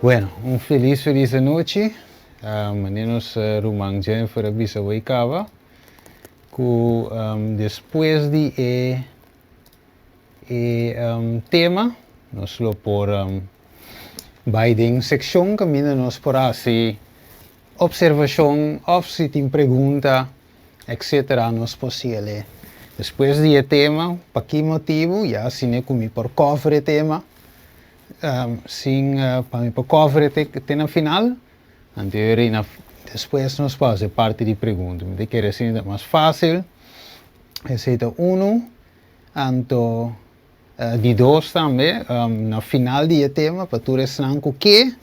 Bueno, feliz noite. Meninos Rumang Jennifer Bisa Waikawa. Depois de tema, nós lo por Biden section caminho nós por assim observação, of se tem pergunta, etc. Nós possível. Depois de tema, para que motivo? Já se ne comi por cover tema. Para cover até na final, depois nós fazemos parte de perguntas. De que é mais fácil, receita 1, anto de 2 também, na final de tema, para tu resnar o que,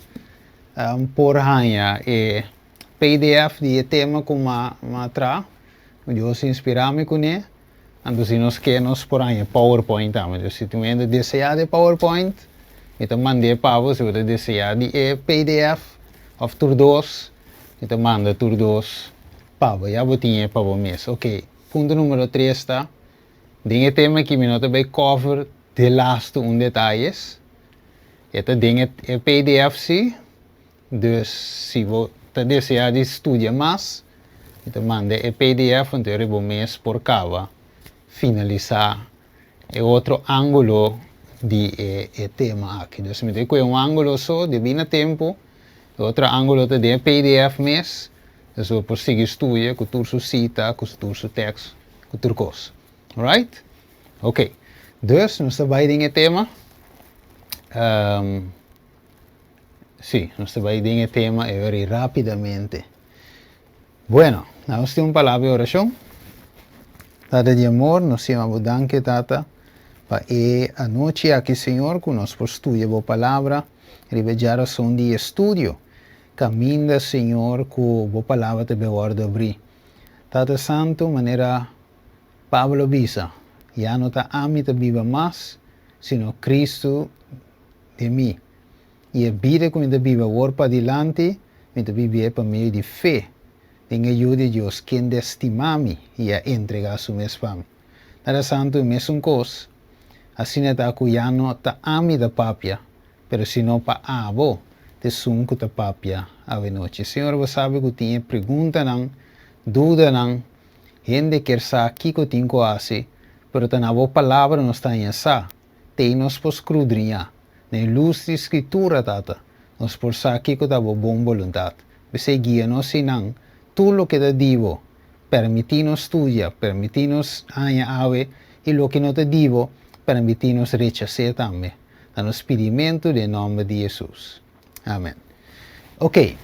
por ranha é PDF de tema com matra, eu se inspirar-me com ele, então se nós queremos por ranha PowerPoint também, se tu ainda desejar de PowerPoint, então mandei para você, se você desejar de PDF, of tur 2, então manda tur 2, para já botinha para o mês. Ok, ponto número 3 está, dinge tema que me nota bem cover de last detalhes, então dinge PDF sim, dus se você desejar de estudar mais, então manda PDF, então eu vou mês por cada, finalizar, é outro ângulo de tema aqui. Então, se me tem ângulo só, de bem tempo, outro ângulo de PDF mês, então eu posso seguir estudar com tudo cita, com tudo texto, com tudo coisa. Alright? Ok. Dus, nós estamos em tema. Sim, nós estamos em tema e very rapidamente. Bueno, nós temos uma palavra de oração. Tata de amor, nós temos danke, Tata. A noite aqui, Senhor, que nós por estudar a palavra, ribejar a som de estudo. Caminha, Senhor, com a palavra te beorda abrir. Tata Santo, maneira Pablo Bisa, já não está a mim te viva mais, sino Cristo de mim. E a vida que me te viva agora para adiante, me te vive para meio de fé. Tenha ajuda de Deus, quem destima-me e a entregar a mês para mim. Tata Santo, mesmo coisa. Assim é que já não está a mim da papia, mas se não para a avó, te sunco da papia a noite. Senhor, você sabe que tinha pergunta não, dúvida não, gente quer saber que eu tenho que fazer, mas na boa palavra não está em essa, tem nos por escudrinhar, na luz de escritura, tata, nos por saber que eu tenho boa vontade. Você guia nos não, tudo o que te digo, permite-nos estudar, permite-nos ave, e o que não te digo, permite-nos rechazar também. No experimento de nome de Jesus. Amém. Ok.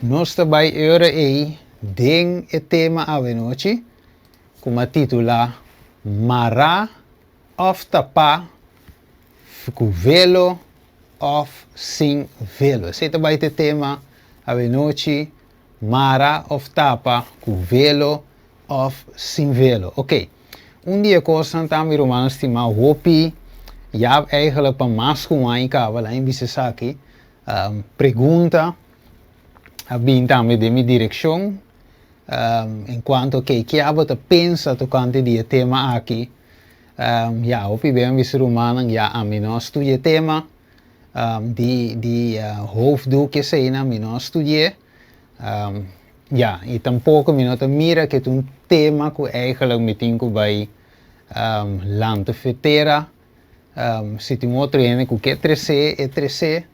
Nós também agora aí, den o tema a noite, como titula Mara of tapa, com velo of sem velo. Esse também é o tema a noite, Mara of tapa, com velo of sem velo. Ok. Dia coisa também Romanos estima hopi, já eigenlijk para mais com a incava lá em Bissasaki, pergunta, a bem também de minha direção, enquanto que a pensa tocante de tema aqui, já hopi bem Bissas Romanos já a mim nós estudia tema, de hoofddoel que sei na mim nós estudia, ja, e tampouco me nota mira que é um tema que eigenlijk me tem que vai lante fetera, se tem outro ene que é 3C,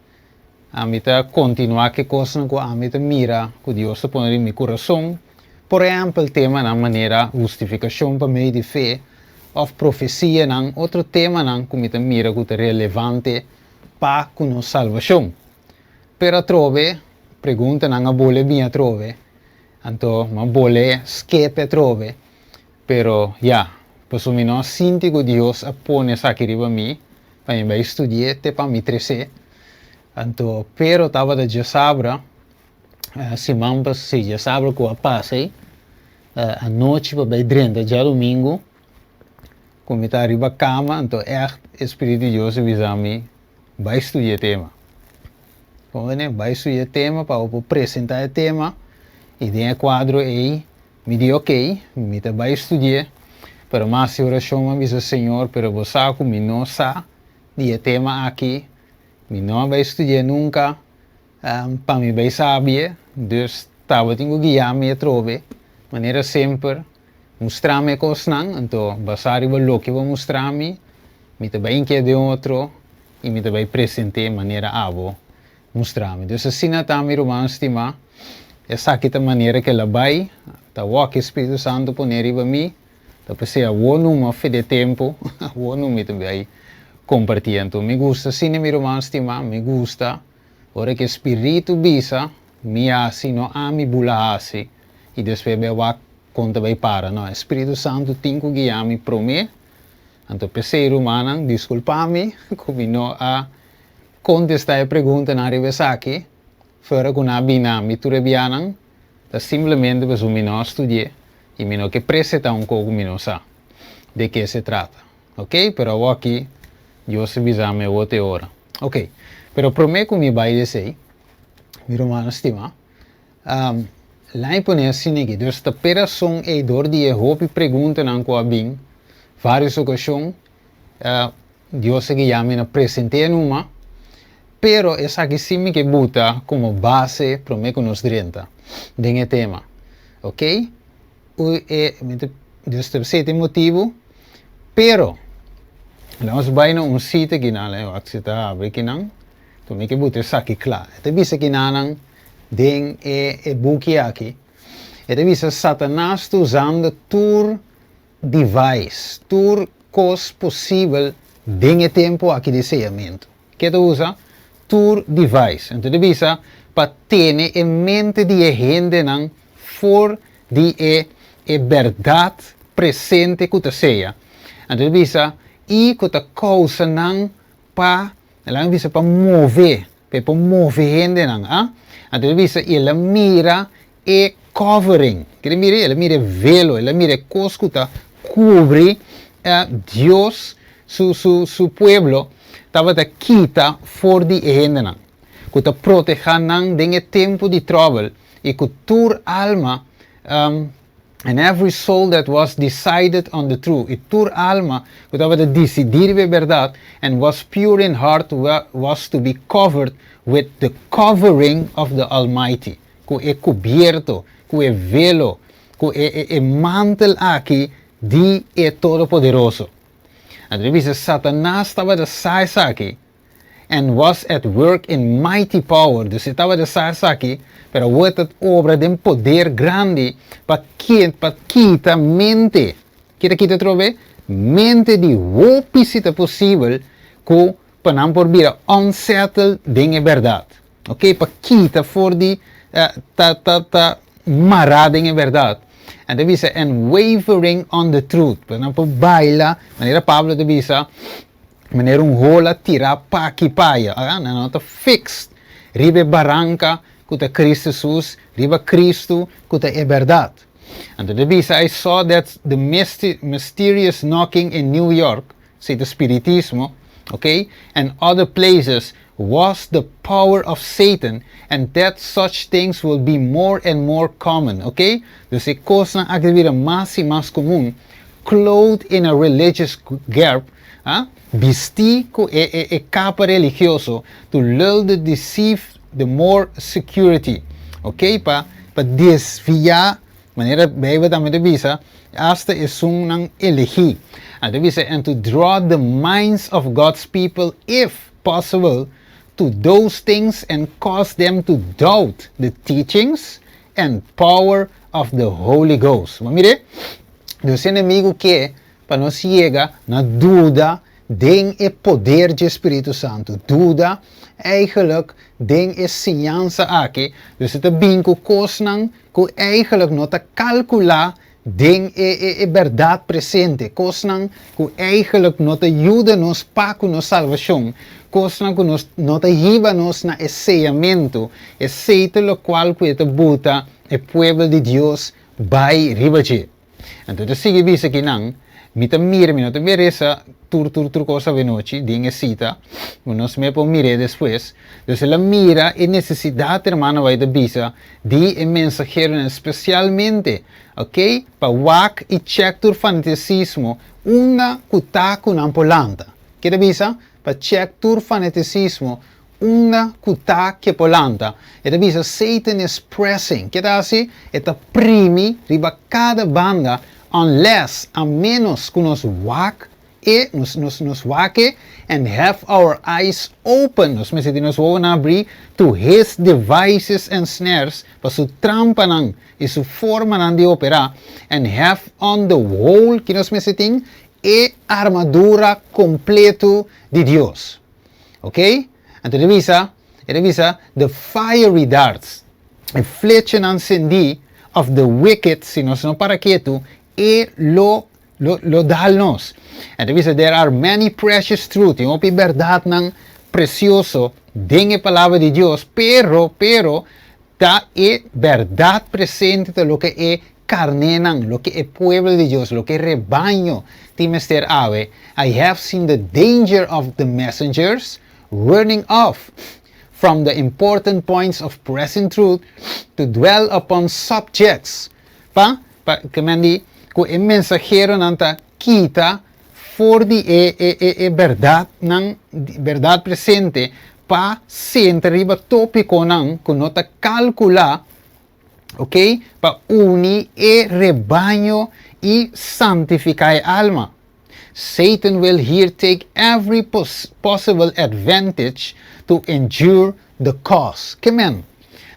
a mim tá continuar que coisa que a mim tá mira que Deus tá pondo em meu coração, por exemplo, o tema na maneira justificação para meio de fé, ou profecia não, outro tema não que me tá mira que é relevante para a nossa salvação. Pero trove, pergunta não a bole bem trove. Então, ma bole escape trove, pero ya, pues mi no sinti que Dios pone essa aqui para mim, para mim estudar, te para mim crescer. Então, pero tava de sabra, se mampas se já sabra que eu passei, a noite para bem drenda já domingo, como está arriba cama, então é Espírito de Deus avisa-me, vai estudar tema. Como né, vai estudar tema para eu apresentar o tema. E tem quadro aí, me diz ok, me vai estudar, pero mais oração me diz Senhor, pero você como não sabe, de tema aqui, me não vai estudar nunca, para mim bem sabia, dus estava tenho guiar-me a trove, maneira sempre, mostrar-me coisas não, então, basari o look vou mostrar-me, me também que de outro, e me também apresentar maneira abo, mostrar-me. Dus assim na também romano estima, essa aqui é a maneira que ela vai, tá o que o Espírito Santo poner riba mim, tá pensei o numa fé de tempo, o numa também compartilhar. Então, me gusta assim na romano estima, me gusta, ora que o Espírito bisa, me assim não a me bula assim, e depois eu vou conta vai para, não, Espírito Santo tem que guiar-me para mim. Então, pensei romana, desculpa-me, como não a contestar a pergunta na revista aqui, fora que na bina me turebianan, tá simplesmente para o não estudar e me não que apresentar pouco me não sabe de que se trata, ok? Pero aqui eu se bisame outra hora, ok? Pero para mim como vai dizer, mi romano estima, lá em poner assim aqui, dus a operação é door die hoop pergunta não com a bem, várias ocasiões, Deus se guia-me na apresentar numa, pero essa aqui sim que buta como base para mim nos 30, desse tema, ok? Dus terceiro motivo, pero, nós vamos sítio aqui na, eu acho que abre aqui não, então me que buta essa aqui claro, então bisa aqui não, den boekje aqui, então bisa Satanás usando tur device, tur cos possível desse tempo aqui de sellamento. Que tu usa? Tur device. Então, bisa para ter em mente de gente não for de verdade presente que tu seja. Então, bisa e que tu causa não para, ela bisa para mover gente não, ah? Então, bisa ela mira covering. Que ela mira velo, ela mira cos que tu cubre Deus, su pueblo, estava a quita for de gente não. Que tu proteja não desse tempo de trouble e que tua alma and every soul that was decided on the truth, e tua alma que estava a decidir a verdade and was pure in heart was to be covered with the covering of the Almighty. Que é coberto, que é velo, que é mantel aqui de Todo-Poderoso. Então, diz Satanás estava a sair aqui and was at work in mighty power. Dus estava a sair aqui, pero outra obra de poder grande para quitar mente. Kita trove mente de opposite possível que para não por vir unsettled de verdade. Ok? Para quitar for de marada em verdade. En dat is and wavering on the truth. Para não por baila, maneira Pablo de bisa, maneira rola tira pa que paia, não tá fixed. Ribe barranca, que tá Cristo Jesus, ribe Cristo, que tá verdade. And the bisa I saw that the mysterious knocking in New York, say the spiritismo, okay, and other places was the power of Satan, and that such things will be more and more common, okay? Dus é coisa que vira mais e mais comum, clothed in a religious garb, vestir com capa religioso, to lull the deceive the more security, okay? Para desviar, maneira bem também de visa, hasta es un elegir, and to draw the minds of God's people, if possible, to those things and cause them to doubt the teachings and power of the Holy Ghost. Mas mire, dos inimigos que para nós chega na dúvida den o poder do Espírito Santo, dúvida eigenlijk den ensinança aqui, dus het bem com coisas que eigenlijk não está calcular den verdade presente, coisas que eigenlijk não ajuda nos para a salvação, coisas que não ajuda nos na sellamento, aceita o qual que buta o povo de Deus vai ribatir. Então, sigue bisa que não, mita mira, não te veresa tur cosa venoci, dinge cita, nos me può mire después. Entonces la mira e necessidade, hermano, vai da bisa, di mensajero especialmente, ok? Pa wak e check tur fanaticismo, una cuta con ampolanta. Que da bisa? Pa check tur fanaticismo, una kuta que polanta. Eta bisa Satan is pressing. Kita assim, eta primi riba cada banda unless, a menos que nos wak nos wake and have our eyes open. Nos mesmo nos vão abrir to his devices and snares, para su trampa nang e su forma nang de operar, and have on the whole, que nos mesmo tem, e armadura completo de Deus. Ok? Então revisa the fiery darts, a flecha encendi of the wicked, se nós não para quieto, e lo dá-nos. Então revisa, there are many precious truths, tem uma verdade não precioso, dentro da palavra de Deus, pero, tá é verdade presente de lo que é carne, lo que é pueblo de Deus, lo que é rebaño, Timester ave. I have seen the danger of the messengers running off from the important points of present truth to dwell upon subjects. Que mandi, que o mensajero nanta quita for di verdade presente pa sempre riba tópico nang kunota calcula, ok, pa uni rebaño e santificar alma. Satan will here take every possible advantage to endure the cause. Que men?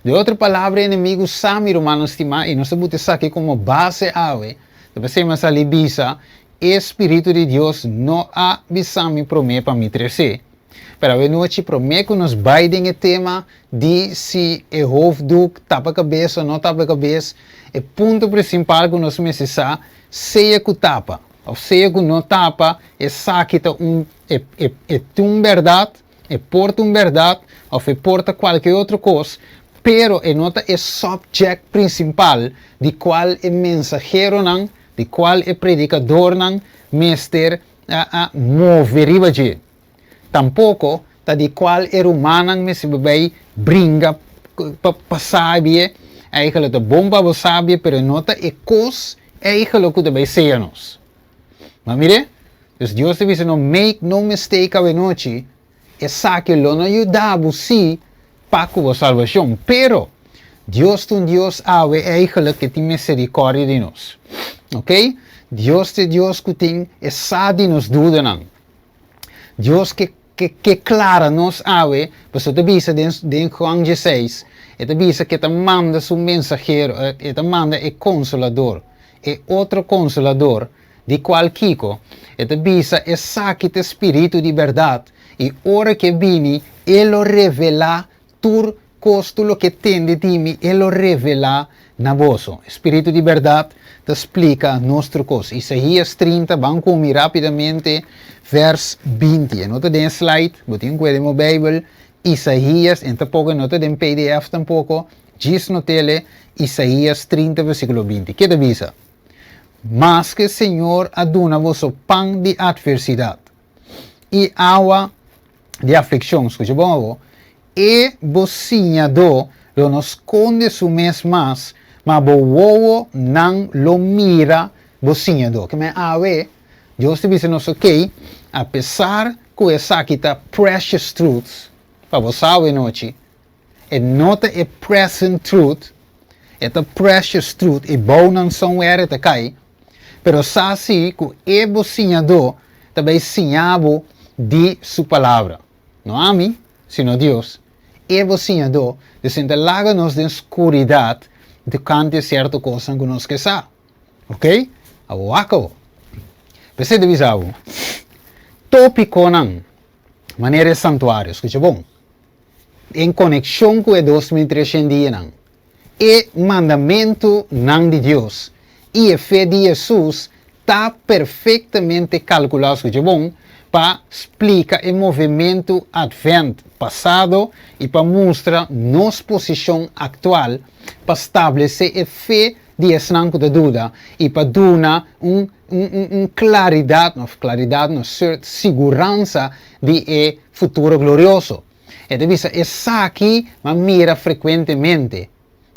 De outra palavra, inimigo sami romano estima e não se pode saque como base ave. Depois se mas ali bisa, Espírito de Deus não há bisami promê para me trecer. Pero a noite promê que nos baidem o tema de se é hoofddoek, tapa cabeça ou não tapa cabeça. O ponto principal que nós precisamos seja que tapa. Ou seja que não tapa, é saquita verdade, é porta verdade, ou é porta qualquer outra coisa. Pero é nota é subject principal de qual é mensageiro não, de qual é predicador não, mestre a mover de. Tampouco tá de qual é humano me se vai brinca para saber, aí que tá bom para saber, pero nota é cos é que lo que vai ser nos. Mas mire, Deus te diz não make no mistake a noite, é saque lo não ajuda você para a salvação, pero Deus tem Deus ave é que tem misericórdia de nós, ok? Deus que tem essa de nos dúvida não. Deus que clara nos ave, você te visa em João 16, e te visa que te manda seu mensageiro, e te manda o consolador, e outro consolador, de qual Kiko, e te visa e saque te espírito de verdade, e ora que vini, ele revela tur costo lo que tem de ti, ele revela na vosso. Espírito de verdade te explica nosso costo. Isaías 30, vamos comigo rapidamente, vers 20. Nota den slide, botin kwede mo Bible, Isaías, en tampoco nota den PDF tampoco, diz no tele, Isaías 30, versículo 20. Que te avisa? Mas que o Senhor aduna vosso pão de adversidade e água de aflição, escucha bom, e bocinhado lo nos esconde su mes mas bo wowo não lo mira bocinhado. Que me ave, Deus te diz nos ok, apesar que essa aqui tá precious truths, para você saber noite, e nota é present truth, é precious truth, e bom não são era te cai, pero sabe que é bocinhado também sinhabo de sua palavra, não a mim, sino Deus. É bocinhado de se entregar-nos de escuridade de cante certa coisa que nós queremos, ok? Abo acabo. Pensei de visão. Tópico não, maneira santuário, escuta bom. Em conexão com o 2300 dias não. É mandamento não de Deus. E a fé de Jesus está perfeitamente calculado, escuta bom, para explicar o movimento advento passado e para mostrar nossa posição atual, para estabelecer a fé de esnanco da dúvida e para dar claridade, segurança de futuro glorioso. E devia essa aqui, mas mira frequentemente,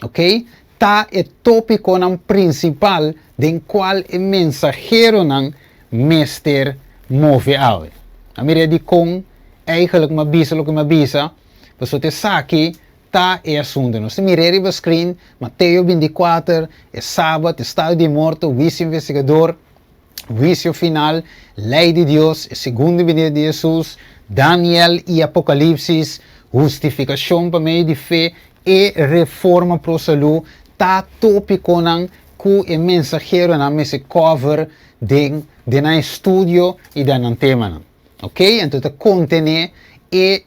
ok? Tá é tópico principal de qual o mensageiro não mestre move algo. A mira de com eigenlijk mabisa lo que mabisa Dus het is aqui, ta é assunto. Nós miramos no screen, Mateus 24, é sábado, estado de morto, vice investigador, juicio final, lei de Deus, a segunda venida de Jesus, Daniel e Apocalipse, justificação para meio de fé e reforma para a saúde, tá tópico que o mensageiro na mesa cover de na estúdio e da tema. Ok? Então, o contene é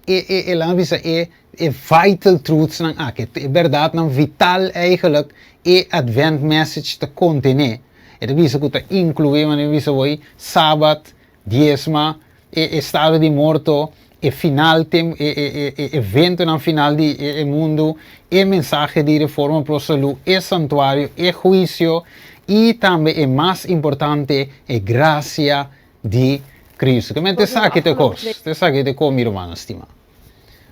vital truths que é verdade, vital eigenlijk é advent message te contene. E dat visa que incluir, mas visa hoje sábado, diezma, estado de morto, final evento na final do mundo, mensagem de reforma para a saúde, santuário, juízo e também é mais importante, graça de Cristo. Que mente sabe que te sabe que te meu irmão estima.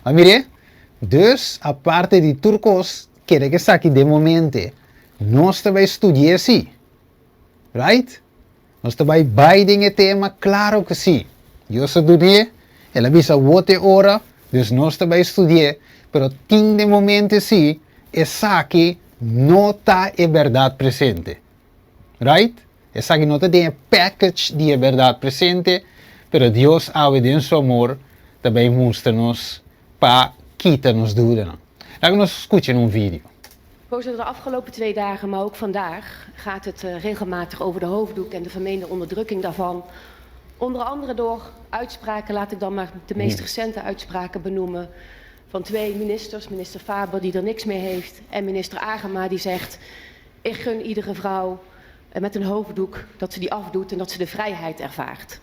Mas mire, dus a parte de turcos, que sabe de momento, nós também estudar assim. Right? Nós também beidem o tema, claro que sim. Eu estudei, ela visa outra hora, dus nós também estudei, pero tem de momento sim, essa aqui não está a verdade presente. Right? Essa aqui não tem a package de verdade presente, pero Deus, ao em seu amor, também mostra-nos para quitar-nos dúvida. Laten we escuchen vídeo. Voorzitter, de afgelopen 2 dagen, maar ook vandaag, gaat het regelmatig over de hoofddoek en de vermeende onderdrukking daarvan. Onder andere door uitspraken, laat ik dan maar de meest recente uitspraken benoemen, van 2 ministers. Minister Faber die er niks mee heeft en minister Agema die zegt, ik gun iedere vrouw met een hoofddoek dat ze die afdoet en dat ze de vrijheid ervaart.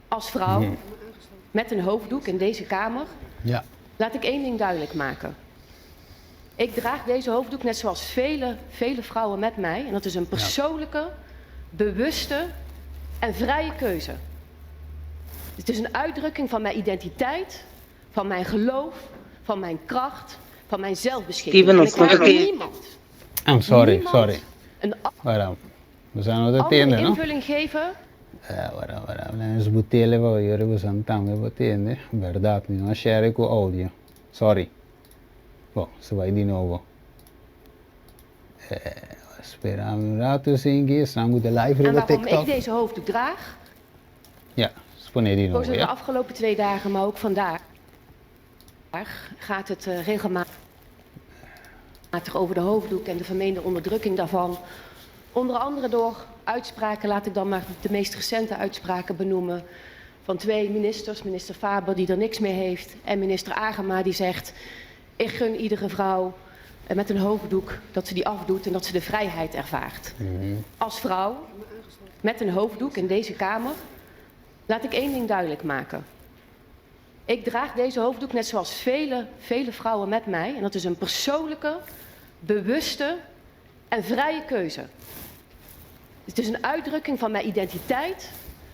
Als vrouw met een hoofddoek in deze Kamer, laat ik 1 ding duidelijk maken. Ik draag deze hoofddoek net zoals vele vrouwen met mij. En dat is een persoonlijke, bewuste en vrije keuze. Het is een uitdrukking van mijn identiteit, van mijn geloof, van mijn kracht, van mijn zelfbeschikking. En ik laat niemand, sorry. een We zijn nog andere de invulling geven. Nós botele va io usando tambe botende, verdade, não share com audio. Sorry. Bom, se vai de novo. Esperamos um rato assim que estamos de live En op waarom TikTok. ik deze hoofddoek draag? Ja, spone die nog. Voorzitter, de Ja. afgelopen 2 dagen, maar ook vandaag, gaat het regelmatig over de hoofddoek en de vermeende onderdrukking daarvan. Onder andere door uitspraken, laat ik dan maar de meest recente uitspraken benoemen, van 2 ministers. Minister Faber die er niks mee heeft en minister Agema die zegt, ik gun iedere vrouw met een hoofddoek dat ze die afdoet en dat ze de vrijheid ervaart. Als vrouw met een hoofddoek in deze Kamer, laat ik 1 ding duidelijk maken. Ik draag deze hoofddoek net zoals vele vrouwen met mij. En dat is een persoonlijke, bewuste en vrije keuze. Het is een uitdrukking van mijn identiteit,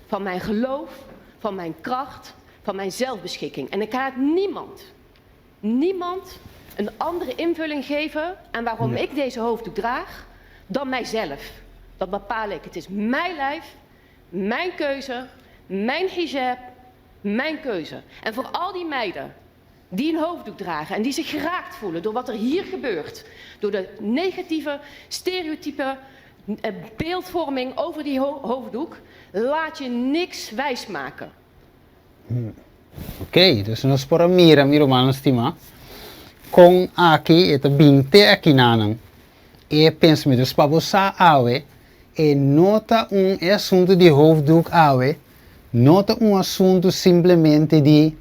van mijn geloof, van mijn kracht, van mijn zelfbeschikking. En ik laat niemand een andere invulling geven aan waarom ik deze hoofddoek draag dan mijzelf. Dat bepaal ik. Het is mijn lijf, mijn keuze, mijn hijab, mijn keuze. En voor al die meiden die een hoofddoek dragen en die zich geraakt voelen door wat er hier gebeurt, door de negatieve, stereotype beeldvorming over die hoofddoek, laat je niks wijsmaken. Ok, dus nós por mira, meu irmão estima, com aqui eta binte aqui nanang, e penso me dus para você awe, e nota assunto de hoofddoek awe, nota assunto simplesmente de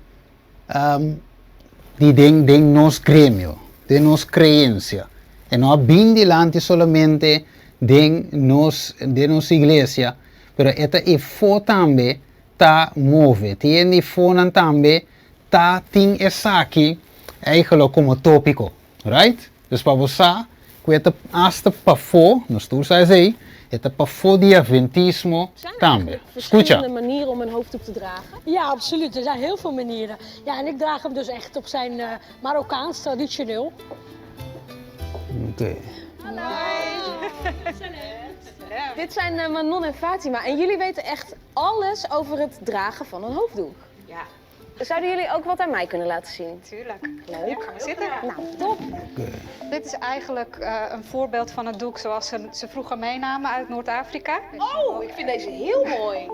nos gremio, de nos creencia, e não bindi lante solamente de nos igreja, pero eta e fo tambe ta move, tiene fonan tambe ta ting esaki eigenlijk como tópico, right? Dus para você, que hasta para fo, nos tour sai, eta para fo de adventismo tambe. Escucha. Verschillende manieren om een hoofddoek te dragen? Ja, absoluut. Er zijn heel veel manieren. Ja, en ik draag hem dus echt op zijn Marokkaans, traditioneel. Oké. Dit zijn Manon en Fatima en jullie weten echt alles over het dragen van een hoofddoek. Ja, Zouden jullie ook wat aan mij kunnen laten zien? Tuurlijk. Leuk. Ja, zitten. Nou, top. Dit is eigenlijk een voorbeeld van het doek zoals ze vroeger meenamen uit Noord-Afrika. Oh, ik vind deze heel mooi.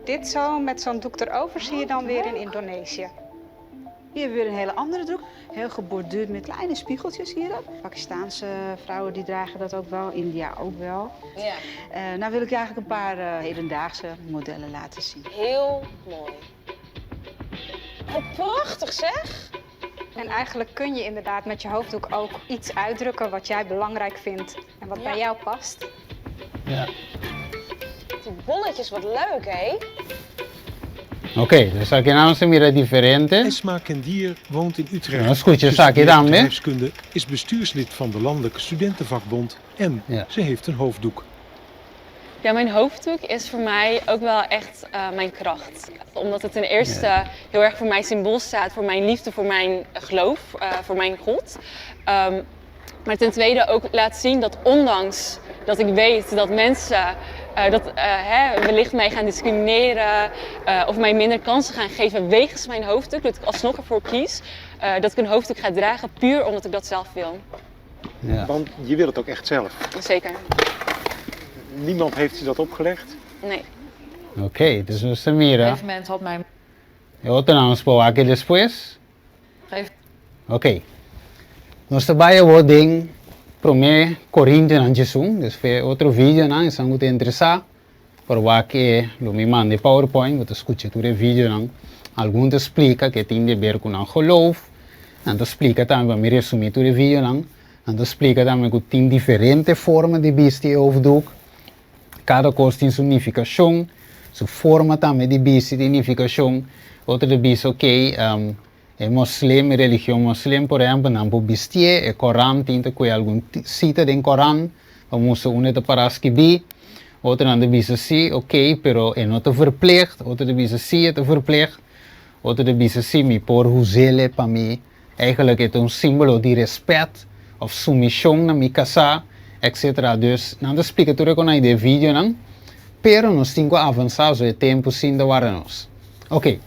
Dit zo, met zo'n doek erover, zie je dan weer in Indonesië. Hier hebben we weer een hele andere doek. Heel geborduurd met kleine spiegeltjes hier ook. Pakistaanse vrouwen die dragen dat ook wel, India ook wel. Ja. Nou wil ik je eigenlijk een paar hedendaagse modellen laten zien. Heel mooi. Oh, prachtig zeg. En eigenlijk kun je inderdaad met je hoofddoek ook iets uitdrukken wat jij belangrijk vindt en wat bij jou past. Ja. Die bolletjes, wat leuk, hè? Oké, dus aquí nada mira diferente. Esma Kendier woont in Utrecht. Nou, escucha, Ze Saki, studeert dan, hè? bedrijfskunde, is bestuurslid van de Landelijke Studentenvakbond en Ja. ze heeft een hoofddoek. Ja, mijn hoofddoek is voor mij ook wel echt mijn kracht. Omdat het ten eerste heel erg voor mij symbool staat, voor mijn liefde, voor mijn geloof, voor mijn God. Maar ten tweede ook laat zien dat ondanks dat ik weet dat mensen wellicht mij gaan discrimineren of mij minder kansen gaan geven wegens mijn hoofddoek, dat ik alsnog ervoor kies dat ik een hoofddoek ga dragen puur omdat ik dat zelf wil. Ja. Want je wil het ook echt zelf. Zeker. Niemand heeft je dat opgelegd. Nee. Ok, dus você Op een mira. gegeven moment had mijn Eu tenemos por aqui después. gegeven Ok. Nós trabalhamos em 1 Coríntios Jesus. Después outro vídeo, né? Se você interessar, por aqui, eu me mande PowerPoint, você escuta o vídeo, né? Algum te explica que tem a ver com o geloof. En te explica também, vamos resumir o vídeo, né? En te explica também que tem diferentes formas de vestir hoofddoek. Cada coisa tem significação. Sua forma também de vestir tem significação. Outra de vestir, ok, é muslim, religião muslim, por exemplo, não pode vestir, é Corão, tem que algum cita do Corão, vamos uma de paras que bi. Outra não de vestir sim, ok, pero é não te verplicht. Outra de vestir sim, é te verplicht. Outra de vestir sim, me por huzele para mim. Eigenlijk é um símbolo de respeito, of submissão na minha casa, etc. Dus, não te explica tudo com a vídeo, não? Pero nós temos que avançar, o tempo sim de nós. Ok,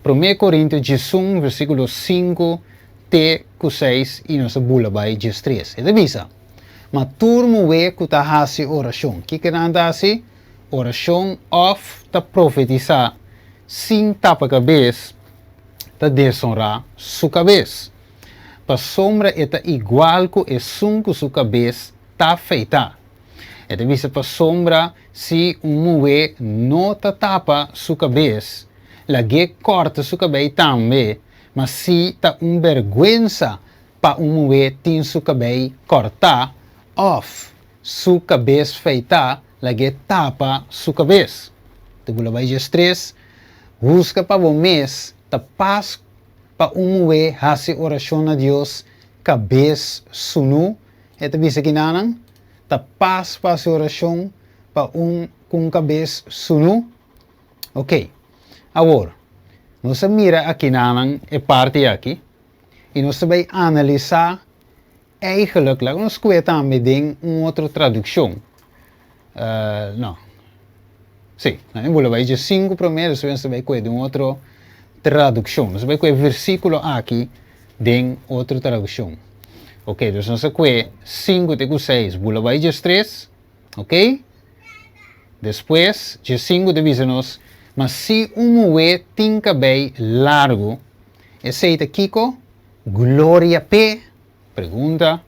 1 Coríntios 11, versículo 5, T, 6, e nossa bula vai 3. É de visa. Mas turmo é que está fazendo oração. O que é assim? Oração of ta profetizar, sem tapa cabeça, ta desonrar sua cabeça. Para sombra é igual que é sunco sua cabeça tá feita. É de vista para sombra, se mulher não tapa sua cabeça, la que corta sua cabeça também, mas se tá vergonha para mulher ter sua cabeça cortar, off sua cabeça feita, la que tapa sua cabeça. Tu vai de estresse, busca para o mês, tá paz para mulher fazer oração a Deus, cabeça sunu, é de vista que não. Ta paz para a oração para com cabeça sunu. Ok. Agora, nós mira aqui na parte aqui e nós vai analisar eigenlijk, nós kwijt também uma outra tradução. Não. Sim, nós vamos ver 5 primeiro, depois vai kwijt uma outra tradução. Nós vai kwijt versículo aqui de outra tradução. Ok, dus nós aqui 5 e 6, bula vai de 3, ok? Depois, de 5 divisamos, mas se mulher tem cabelo largo, aceita Kiko, Glória P, pergunta,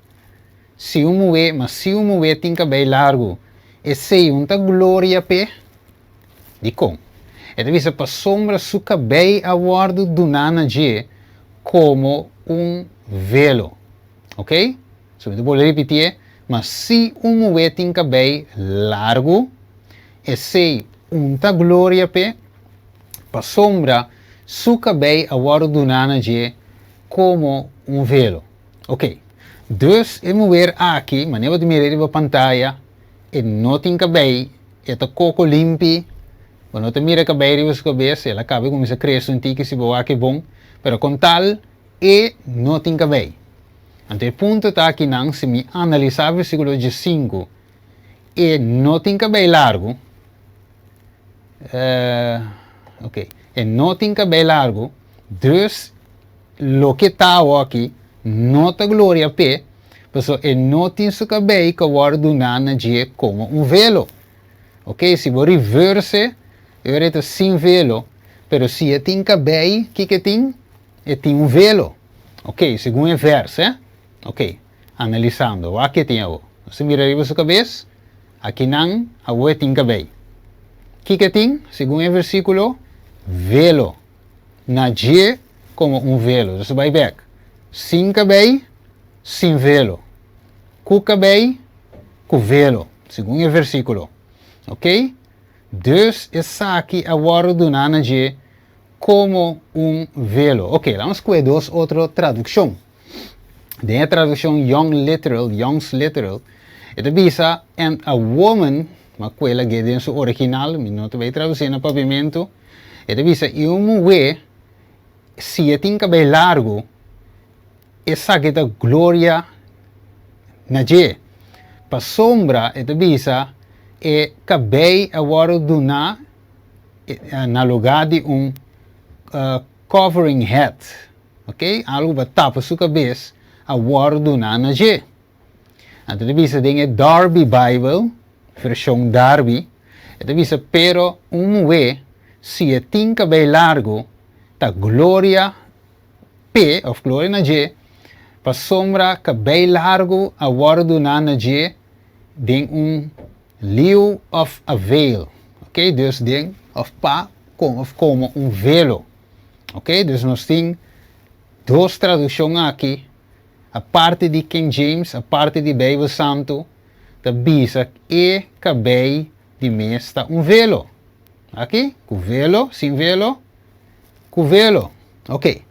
se mulher tem cabelo largo, aceita Glória P, de como? É divisa para sombra su cabelo a guardo do nana G como velo. Ok? So, eu vou repetir, mas se mulher tem cabelo largo, esse unta glória para sombra, su cabelo agora do nana como velo. Ok? Dus, eu vou ver aqui, mas eu vou mirar na pantalla, e não tem cabelo, é coco limpo, quando você mira cabelo na sua cabeça, ela acaba com essa crescente um tique, se vai aqui bom, pero com tal, e não tem cabelo. Então, o ponto está aqui, se me analisar o versículo 5 e não tem cabelo largo, Ok. E não tem cabelo largo, dus lo que está aqui, não tem glória pé, pessoal, e não tem seu cabelo que vai donar na dia como velo. Ok, se você reverse, eu estou sem velo, mas se tem cabelo, o que tem? Tem velo. Ok, segundo o verso, Ok, analisando, aqui tem algo. Você mira aí sua cabeça, aqui não, agora tem cabelo. O que tem? Segundo o versículo, velo. Na dia como velo. Você vai ver. Sem cabelo, sem velo. Com cabelo, com velo. Segundo o versículo. Ok? Dus está aqui agora do na dia como velo. Ok, vamos com duas outras traduções. De tradução Young's Literal, het bisa, and a woman, mas quella que é o original, não te vai traduzir no pavimento, het bisa, e mulher, se tem cabelo largo, essa que é glória na dia. Para sombra, het bisa, e cabelo agora do na lugar de covering head, ok? Algo para tapar sua cabeça, agora do na dia. Então, bisa dinge Darby Bible, versão Darby, então bisa, pero mulher, se tem cabelo largo, ta glória P, of glória na dia, para sombra cabelo largo, agora do na dia, tem lieu of a veil, ok? Dus ding of pa, como velo, ok? Dus nós temos duas traduções aqui, a parte de King James, a parte de Bijbel Santo, da bisa e cabelo de mesta velo. Aqui, com velo, sem velo, com velo. Ok,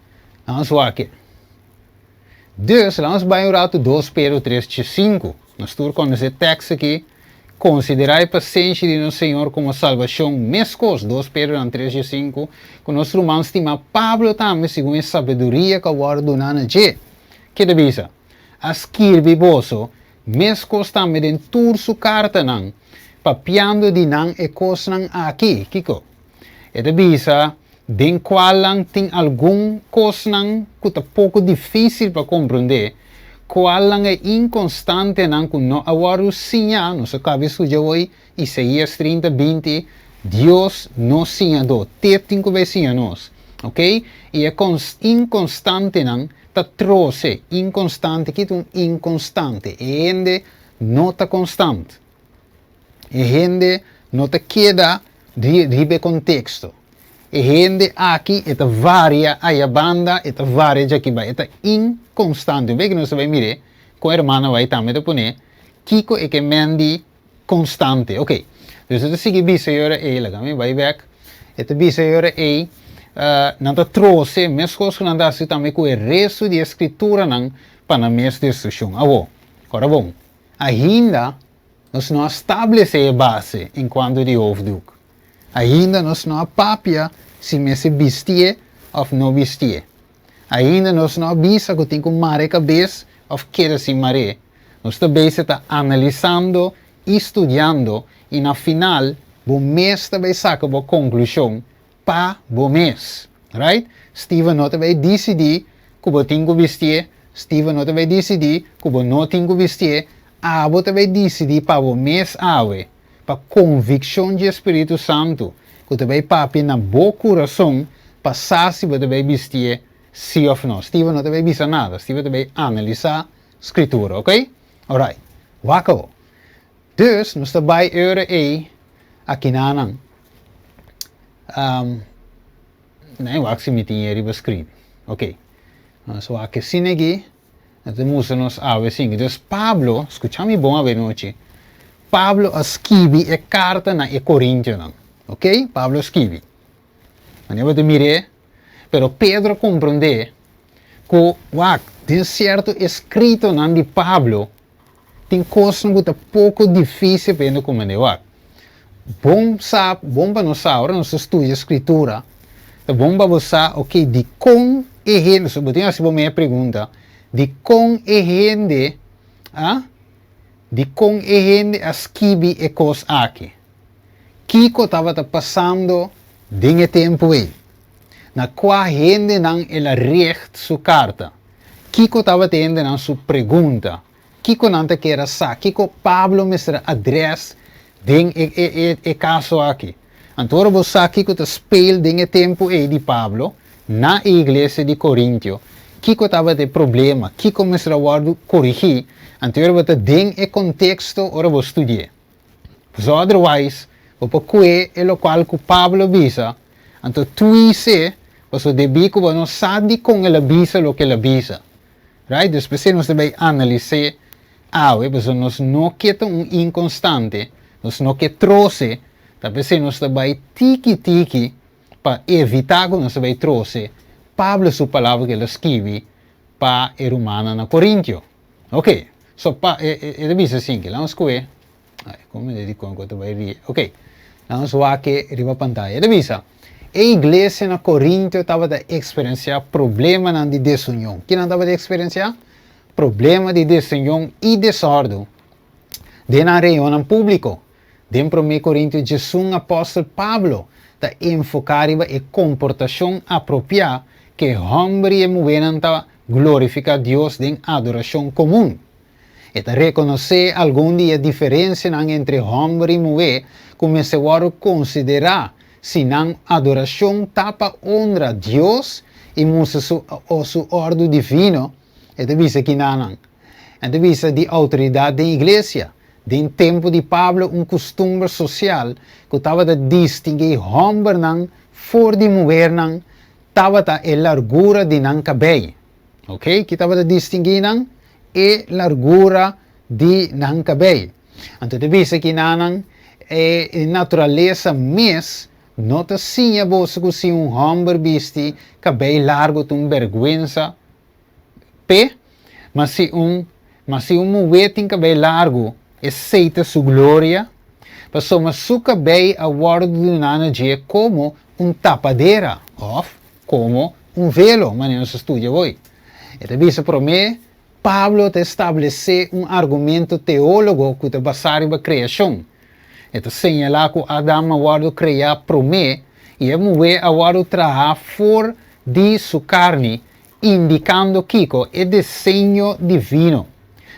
vamos ver aqui. Dus, vamos bij o rato 2 Pedro 3:5. Nós estamos com esse texto aqui. Considerai a paciência de nosso Senhor como salvação, mescos 2 Pedro 3:5. Com nosso irmão estima Pablo também, segundo a sabedoria que agora do nana je. Que de bisa? Escreve boso, mescos também em tur su carta nan, papiando de nan e cos nan aqui, kiko. E de bisa, den qual tem algum cos nan que é pouco difícil para compreender, qual é inconstante nan que não agora sinha, não se cabe escutar hoje, Isaías 30:20, Deus não sinha do, tem que ver sinha nós, ok? E é inconstante nan, ta trouxe inconstante, que é inconstante, e gente não está constante, e gente não está queda de contexto, e gente aqui está varia, a banda está varia de aqui, está inconstante, bem que não se vai mirar, com a irmã vai também te poner, Kiko é que mendi constante, ok, dus het is sige bisa yore e, lagami vai back, het bisa yore e, nanta trouxe, mesmo que nanta se também com o resto de escritura não para a mesma instrução. Avo, agora bom, ainda nós não estabelecemos a base enquanto de hoofddoek. Ainda nós não papia se me se vestir ou não vestir. Ainda nós não avisa que tem que maré cabeça ou querer se maré. Nós também está analisando, estudando e na final, o mês também saca a conclusão para o mês, right? Steven não vai decidir que você tem que vestir, Steven não vai decidir que você não tem que vestir, você vai decidir para o mês ave, para convicção de Espírito Santo, que você vai papir na boa coração, passar se você vai vestir sim ou não. Steven não vai vestir nada, Steven vai analisar a escritura, ok? Alright, wako. Dus, nós também aí, aqui na anang. Nee, wacht, ze meteen hier beschreven. Oké. So, aqui sim aqui, nós nos avesing. Dus Pablo, escutami bom a noite. Pablo escreve a carta na Coríntios, ok? Pablo escreve. Mas eu vou mirar, pero Pedro compreende que, wacht, de certo escrito na de Pablo, tem coisas que é pouco difícil para ele compreender, wacht. Bom para nós agora, nós estudamos a escritura. É bom para você, ok, de com e gente, se você tem uma minha pergunta, de com e gente, de com e gente escreve e coisas aqui. Kiko estava passando dinge tempo aí. Na qua gente não ela recht su carta. Kiko tava tendo na sua pergunta. Kiko não te quer sa. Kiko Pablo mestra adres ding e caso aqui. Antoro você Kiko te speel dinge tempo aí de Pablo na igreja de Corintio. Kiko tava de problema. Kiko mestra word corrigir. Antoro você ding e contexto ora você estudie. So otherwise, opa kue e local ku Pablo bisa. Anto tuise, você debi ku não sabe com ela bisa lo que ela bisa. Right? Dus we nós também analisar, você nós não quer inconstante, nós não quer trouxe, tapi nós também tiki para evitar que nós também trouxe Pablo sua palavra que ele escreve para a romana na Corintio. Ok, so ele diz assim que vamos ver, como ele diz quando vai rir, ok, vamos ver aqui riba pantalla, ele diz. A igreja na Corintio estava a experienciar problema de desunião. Quem não estava a experienciar? Problema de desunião e desordem. De na reunião público. Dentro de Corintio, Jesus apóstolo Pablo está enfocar a comportação apropriada que homem e mulher glorificar Deus em adoração comum. E reconhecer algum dia a diferença entre homem e mulher, começa a considerar se não adoração tapa honra a Deus e mostra su ordem divino, e devisa que não. E devisa de autoridade da igreja. Em tempo de Pablo, costume social que estava a distinguir homem não for de mulher não, estava a largura de não cabelo. Ok? Que estava a distinguir não e largura de não cabelo. Então devisa que não é natureza mesmo. Nota sim a bolsa que se homem viste cabelo largo tem vergüenza mas se mulher tem cabelo largo aceita sua glória, mas seu cabelo a guarda de nana como tapadeira ou como velo, mas não se estuda hoje. Então visa para mim Pablo te estabelecer argumento teólogo que te basar na criação. Então, señalar que Adão aguardo criar por mim e a mulher aguardo trabalhar for de sua carne, indicando que é desenho divino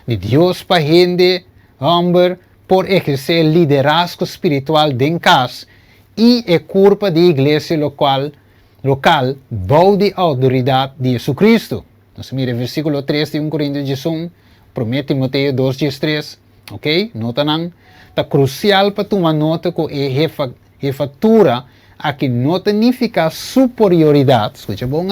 de Deus para gente, homem, por exercer liderazgo espiritual de casa e é culpa da igreja local, bom de autoridade de Jesus Cristo. Nós mira versículo 3 de 1 Coríntios 16, 1 Timoteo 2:3, ok? Nota não. Está crucial para tomar nota que a jefatura aqui não significa superioridade. Escucha bom,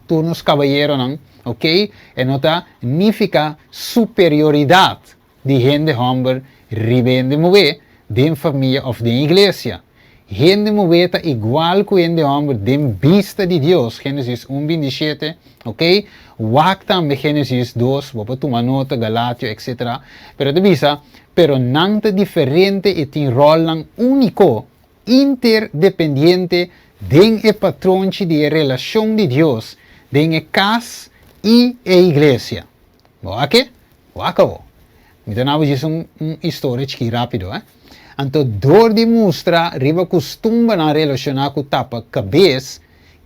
turnos caballeros, não? Ok? E não significa superioridade de gente homem, de mulher, de família ou de igreja. Gente mulher está igual que gente homem, de vista de Deus. Gênesis 1:27, ok? Wak também Gênesis 2, vou tomar nota, Galatio, etc. Pero não é diferente e tem rol único, interdependiente, de patrão de relação de Deus, de casa e a igreja. Boa aqui? Acabou. Então, vamos dizer história aqui rápido, Então, dor de mostrar, riba costuma na relacionar com tapa cabeça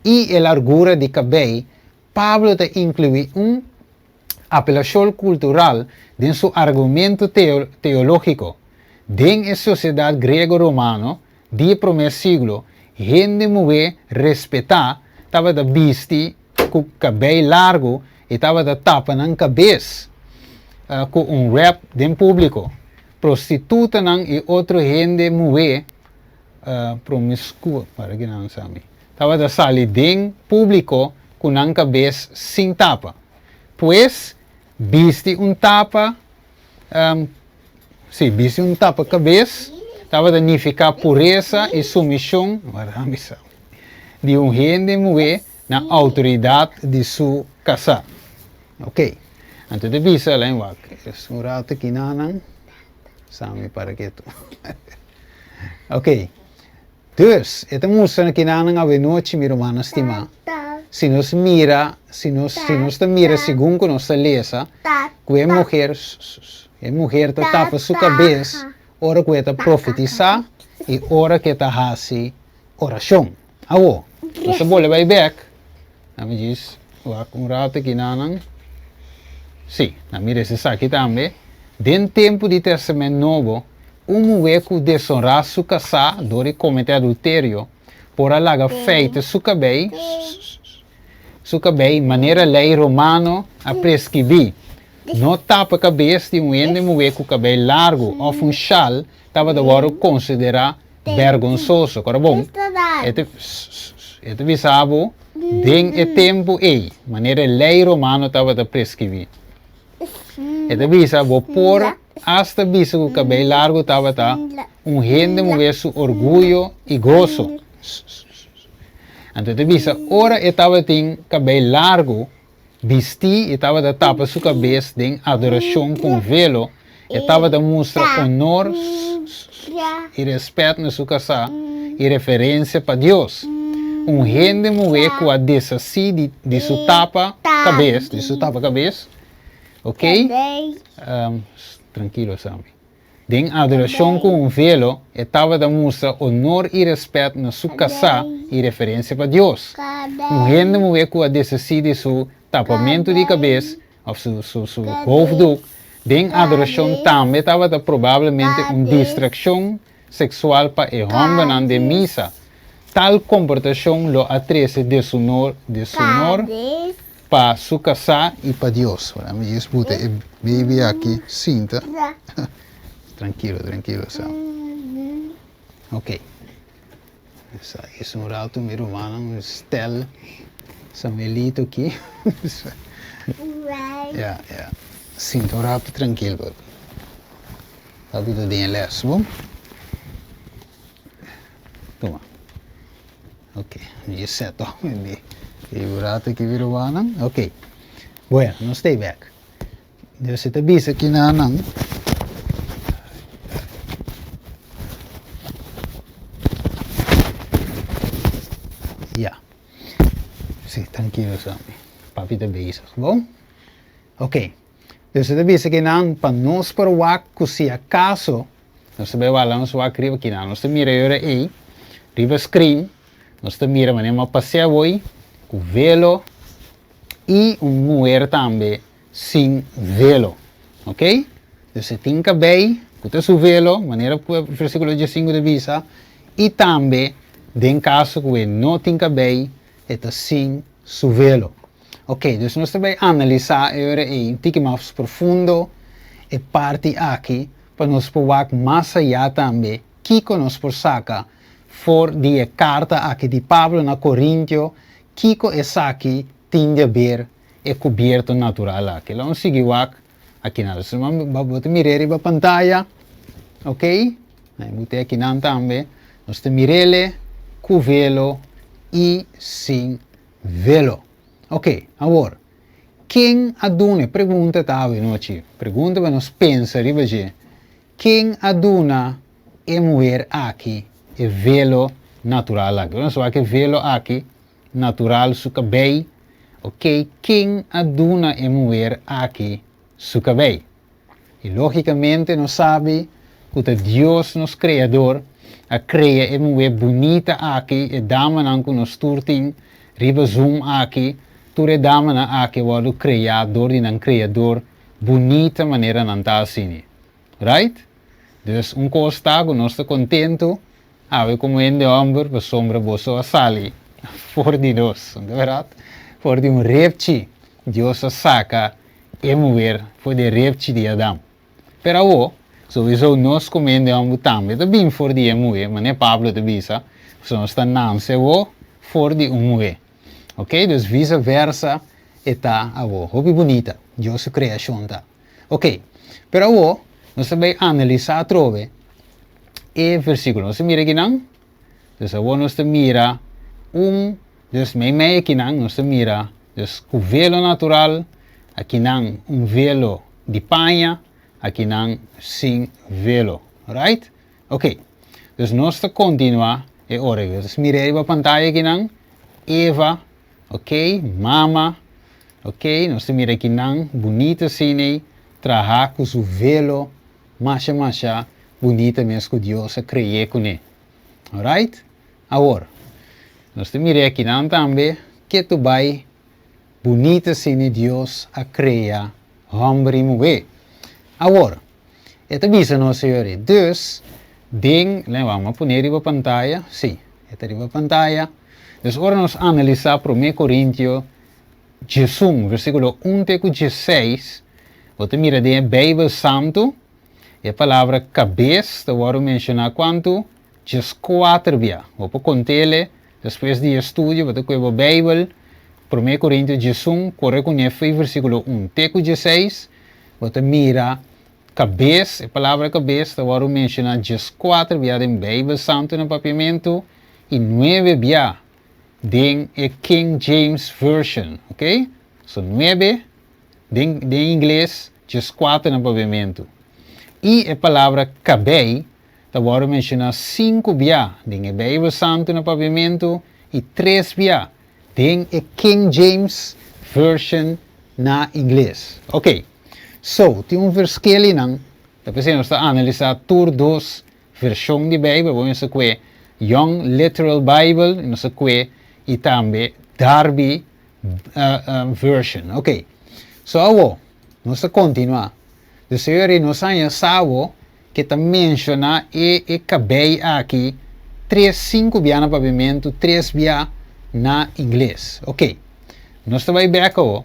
e a largura de cabelo, Pablo te inclui apelação cultural em seu argumento teológico. Em a sociedade grego-romana, de primeiro século, gente mulher respeitar, estava da vestir com cabelo largo e estava da tapa na cabeça, com rap em público. Prostituta não e outra gente mulher promíscua, para que não sabe. Estava da sair em público com a cabeça sem tapa. Pois, viste tapa, viste tapa cabeça, estava a significar pureza e submissão, de gente mulher na autoridade de sua casa. Ok. Então, de visa lá em wak. Surata kinanan. Sami para que tu. Ok. Dus, ito musa na kinanan a noite mi romana estima. Se nos mira segundo que nos lesa, que a mulher tapa sua cabeça, ora que está profetizar e ora que está hace oração. Awo, você boleh vai back. Nami diz, wak rato aqui nanang. Sim, na mira esse aqui também. Den tempo de testamento novo, weku desonrar sua casa, dori cometer adultério, por alaga feita sua bem, maneira lei romano a prescrever. Não tapa a cabeça de ende weku cabelo largo ou chal, tava de hora considerar vergonzoso, cara bom? Este visavo, den e tempo maneira lei romano tava de prescrever. Este visavo por hasta visa que o cabelo largo estava gente mover seu orgulho e gozo. Então, visa, ora estava tem cabelo largo, vestir e estava da tapa sua cabeça de adoração com velo, estava da mostrar honor e respeito na sua casa e referência para Deus. Gente mover com a desassi de sua tapa cabeça, ok? Tranquilo, Sammy. Den adoração com velo, estava da mostrar honor e respeito na sua casa e referência para Deus. Gente mover com a desassi de seu tapamento de cabeça, ou seu hoofddoek, den adoração também estava provavelmente uma distração sexual para o homem de missa. Tal comportação lo atrese desonor para sua casa e para Deus. Me disputa e baby aqui, sinta. Tranquilo, Sam. Ok. Esse é um rato meu humano, um stel. Samuelito aqui. Yeah. Sinta um rato tranquilo. Tá tudo bem, les, bom? Toma. Ok, je set op me. Eu rato aqui vir humano. Ok. Bueno, não stay back. Dus ito bisa kinanang. Ja. Sim, tranquilo, Sammy. Papi tá bezig. Bom? Ok. Dus ito bisa kinang para nós para wak se acaso nós também falamos wak riba kinang. Nós também mira aí. Riba screen. Nós também mira maneira passear hoje com velo e mulher também sem velo, ok? Então você tem cabelo, com seu velo, maneira que o versículo 5 de visa, e também, em caso que não tem cabelo, está sem seu velo. Ok, então nós também analisar agora um pouco mais profundo e parte aqui, para nós poder mais allá também, que nós por sacar for die carta aqui de Pablo na Corinthians, que essa aqui tem de ver é coberto natural aqui. Lá vamos seguir aqui na nossa vamos mirar a pantalla, ok? Vamos aqui na também, nós temos mirar com velo e sem velo, ok? Agora, quem aduna? Pergunta também noite. Pergunta para nós pensar, quem aduna é mulher aqui? É velo natural aqui. Vamos falar que velo aqui, natural, su cabelo, ok? Quem aduna é mulher aqui, su cabelo. E logicamente nós sabe que Deus, nosso Criador, a cria é mulher bonita aqui, e dama não que nós turtim, riba zoom aqui, ture dama na aqui, o criador de um criador, bonita maneira não tá assim, right? Dus costa que nós estamos contentos. Como de homem, para sombra boso a sali, for de nós, não é verdade? For de repte, Deus saca e mulher, for de repte de Adão. Pero sowieso nós comendo homem também, também for de mulher, mas não é Pablo de visa, nós estamos nance for de mulher. Ok? Dus vice-versa, está hobby bonita, Deus criação tá. Ok? Pero nós também analisar trove. E versículo, nós mira aqui não? Então, nós mira dus meio aqui não, nós mira, dus com velo natural, aqui não, velo de panha, aqui não, sem velo, right? Ok, dus nós continuar, e ora, dus mira aí a pantalla aqui não, Eva, ok, mama, ok, nós mira aqui não, bonita assim, trabalhar com o velo, bonita mesmo que Deus criou com ele. Alright? Agora, Nós te mire aqui não também, que tu vai bonita cine Deus a criar homem e mulher. Agora, esta visa nós senhores, dus, vamos pôr a pantalla, sim, esta é a pantalla. Dus agora nós analisar 1 Coríntios 11, versículo 1 até 16, você mira de Bíblia Santo, a palavra cabeça, eu vou mencionar quanto, 4 via. Vou contar depois de estudo, você com a Bíblia, 1 Coríntios 11, corre com o versículo 1 até 16, você mira cabeça, a palavra cabeça, eu vou mencionar 4 via em Bíblia Santo no papiamento e 9 via em King James Version, ok? So 9 em inglês, 4 no papiamento. E a palavra cabei, eu vou mencionar 5 via em Bíblia Santo no papiamento e 3 via em King James Version na inglês. Ok, so, tem versículo ali, depois nós estamos a analisar todas 2 versões de Bíblia, vamos ver Young Literal Bible, nós ver e também Darby Version. Ok, so agora, nós continuar. De senhor, nós sabemos que está menciona e cabei aqui 5 via no pavimento, 3 via na inglês. Ok, nós vamos ver aqui,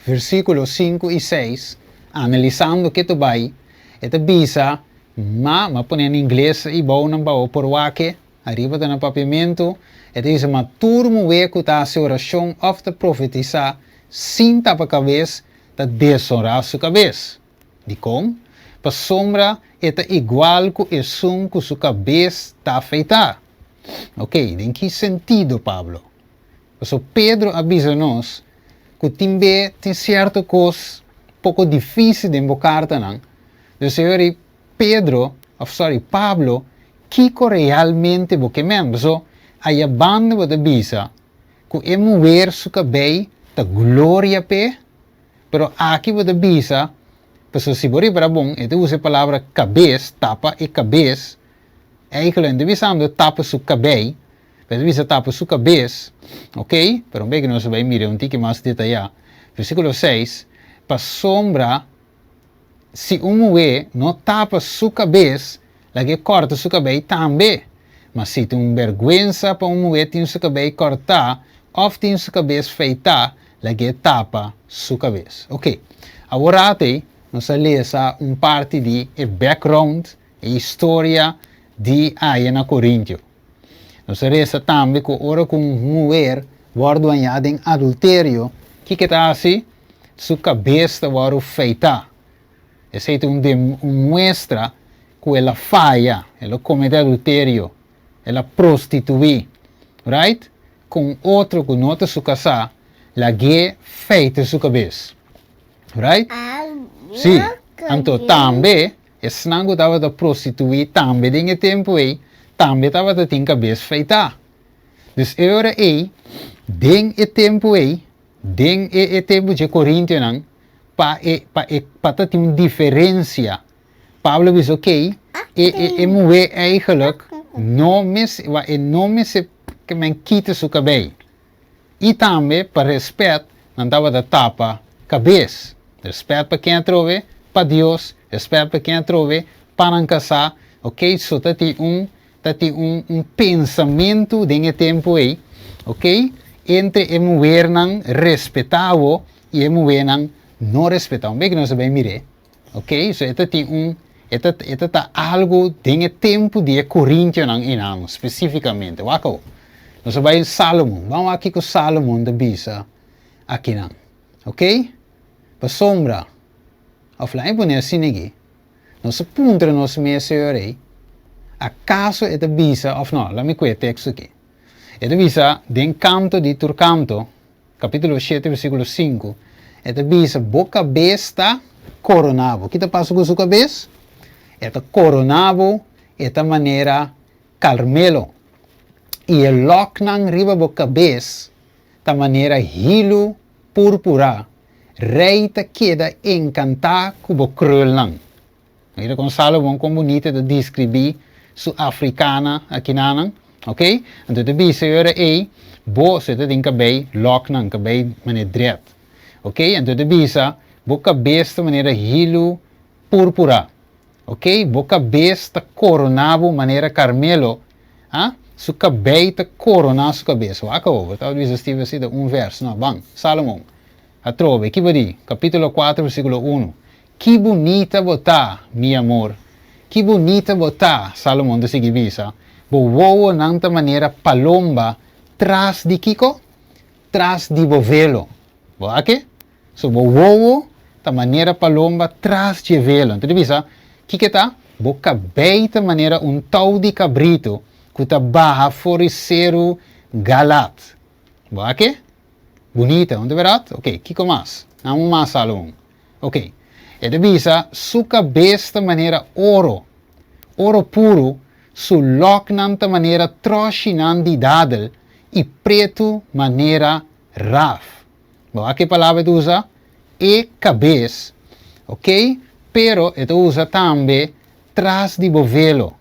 versículos 5 e 6, analisando que tu vai, esta bisa, ma põe em inglês e bom não bom por wake, arriba no pavimento, esta diz, ma turmo que tá a oração of the profetisa, sem tapa cabeça, tá desonrar sua cabeça. De como? Para sombra, é igual que o som que sua cabeça está afeitada. Ok, em que sentido, Pablo? Porque Pedro avisa-nos que tem certa coisa pouco difícil de invocar também. Então, Pablo, que realmente o que mesmo? So, a banda de avisa que é mover sua cabeça da glória pe, pero aqui o avisa. Pero se você para bom, ele usa a palavra cabeça, tapa e cabeça. Eigenlijk, de visando tapa sua cabeça, pero visa tapa sua cabeça, ok? Pero bem que nós vamos mirar tique mais detalhado. Versículo 6, para sombra, se mulher não tapa sua cabeça, ela que corta sua cabeça também. Mas se tem vergonha para mulher ter sua cabeça cortar, ou ter sua cabeça feita, ela que tapa sua cabeça, ok? Agora até nós lemos parte de background e história de Ana Coríntios. Nós lemos também que ora com mulher foi banhada em adultério, que está assim, sua cabeça foi feita. Essa é mostra que ela falha, ela comete adultério, ela prostitui, right? Com outro que não se casar, ela é feita sua cabeça, right? Sim, então também, esse não estava a prostituir, também em tempo aí, também estava a ter cabeça feita. Então, agora aí, em tempo aí, em tempo de Coríntios, para ter uma diferença, Pablo diz, ok, e mulher eigenlijk, não me se que me quita sua cabeça. E também, para respeito, não estava a tapa cabeça. Respeito para quem trove, para Deus, respeito para quem trove, para não casar, ok? Só tem um pensamento de tempo aí, ok? Entre a mulher não respeitável e a mulher não respeitável. Bem que nós vamos mirar, ok? So, tem algo de tempo de Coríntios não, especificamente. Wako, nós vamos Salomão, vamos aqui com Salomão da Bisa, aqui não, ok? Para sombra, offline poner assim aqui, nós punta nos meus senhores, acaso é da Bisa, of não, lá me cuida texto aqui, é da Bisa, den canto de Turcanto, capítulo 7, versículo 5, é da Bisa, boca besta, coronavo, que está passando com sua cabeça? É da coronavo, é da maneira Carmelo, e o locknan riba boca cabeça, da maneira hilo púrpura, reita queda encantar com o krulnan. Ele com Salomão como bonito de descrever su africana aqui nanang, Ok? Então te bisa ora ei, bo seta din cabei, lock nan cabei maneira dret. Ok? Então te bisa, bo cabeça maneira hilo púrpura. Ok? Bo cabeça coronado maneira carmelo. Ah? Su cabei ta corona su cabeça. Waka over. Talvez estive assim um verso. Não, bang. Salomão. A trove. Que bodi? Capítulo 4, versículo 1. Que bonita bota, mi amor. Que bonita bota, Salomão de Sigibisa. Bo wowo nanta maneira palomba tras di kiko, tras di bovelo. Bo ake? So bo wowo ta maneira palomba tras di velo. Então bisa, kiketa bo cabei ta maneira tau di cabrito kuta baha foriceiro galat. Bo ake? Bonita, onde verat? Ok, kiko mas. Namu mas Salomão. Ok. E de bisa, su cabeça maneira oro puro, su lock nanta maneira troshinan di dadel, e preto maneira raf. Bom, aqui palavra usa e cabeça, ok? Pero it usa também tras di bovelo,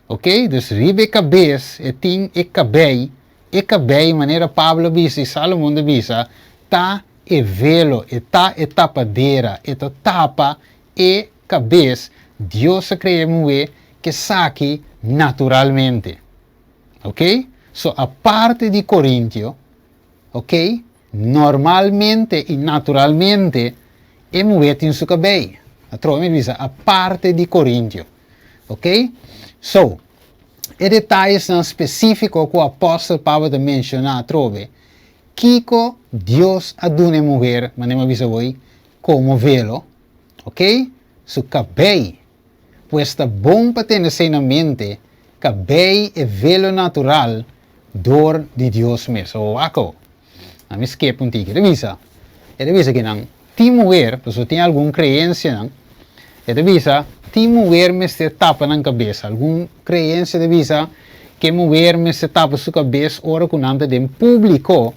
ok? Dus ribe cabeça e ting e cabei maneira Pablo bisa e Salomão de bisa, ta e velo, e ta e tapadeira, e to tapa e cabeça, Deus criou que saque naturalmente. Ok? So, a parte de Coríntio, ok? Normalmente e naturalmente, é mover em seu cabelo. A trova me a parte de Coríntio. Ok? So, e detalhes específicos que o apóstolo Paulo te mencionou, trove. Kiko Deus adune mover, mas não avisa voi, como velo, ok? Su cabei, pues está bom para ter na mente, cabei é velo natural, dor de Deus mesmo. O ako, a me esquepo um tique, revisa que não, ti mover, se tem alguma crença, não, revisa, ti mover me se tapa na cabeça, alguma crença revisa, que mover me se tapa sua cabeça, ora com nada de público,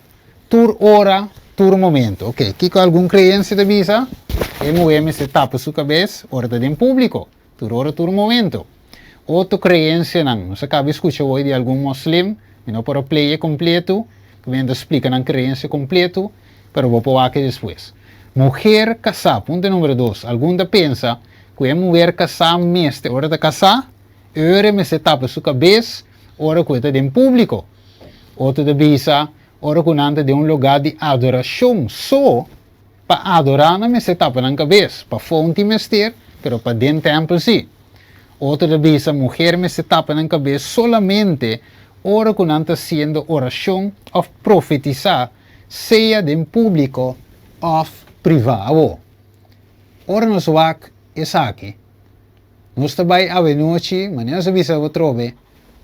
tur hora, tur momento. Ok, que com alguma crença de visa, e mover se tapa sua cabeça, hora de público, tur hora, tur momento. Outra crença não se acaba escutar hoje de algum muslim, não para play completo, que vem explicar a crença completo, pero vou pôr aqui depois. Mulher casar, ponto número 2. Alguém pensa que é mulher casar mestre, hora de casar, hora me se tapa sua cabeça, hora que é de público. Outro de visa, ora kunanta de lugar de adoração só para adorar não me se tapa na cabeça para fonte mestre pero para dentro templo sim outra vez a mulher me se tapa na cabeça solamente ora kunanta sendo oração ou profetizar seja de público ou privado ora nos wak essa aqui nós também a noite mas não se visa o trove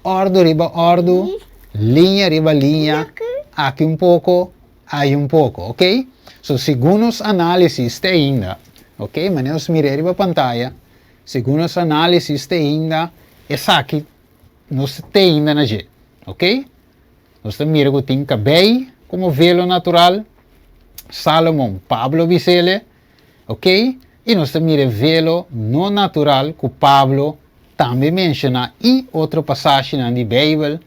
ordo riba ordo linha riba linha aqui pouco, aí pouco, ok? So, segundo os análises de ainda, ok? Mas nós miramos a pantalla, segundo os análises de ainda, essa aqui, nós tem ainda na gente, ok? Nós miramos que tem cabelo como velo natural, Salomão, Pablo Bisele, ok? E nós miramos velo não natural que Pablo também menciona, e outra passagem na Bíblia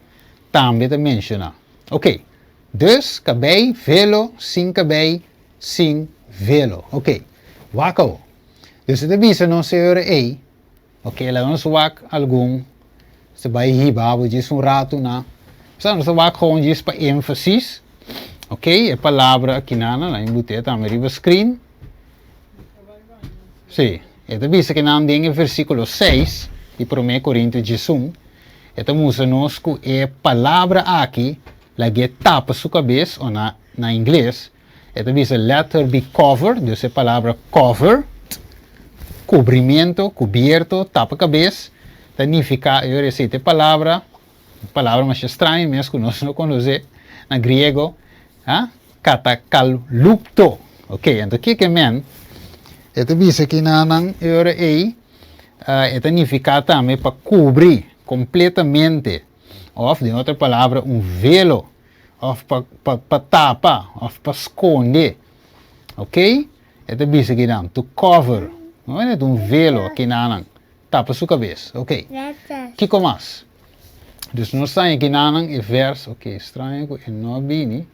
também menciona, ok? Dus, cabei, velo, sin cabei, sin velo. Ok. Wako. Dus het is não se ora ei. Ok, lá nos wak algum. Se vai hiba, we diz rato na. Se nos wak gewoon diz para ênfasis. Ok, a palavra aqui na em botete também riba screen. Sim. Esta visa que não tem versículo 6 de 1 Coríntios 11. Esta musa nos que é palavra aqui. Lagi tapa sua cabeça, ou na inglês, esta vez a letter be covered, dus a palavra cover, cobrimento, cubierto, tapa cabeça, significa, eu receito a palavra mais estranha, mesmo que nós não conhecemos, na grego, katakalupto, ok, então o que é men? Esta vez aqui na eu receito, esta significa também para cobrir completamente, of de outra palavra velo, of para tapa, of para esconder, ok? Esta bisa aqui não, to cover, não é velo aqui não, tapa sua cabeça, ok? Que mais? Dus nós está aqui nanang e verso, ok, estranho que não bini.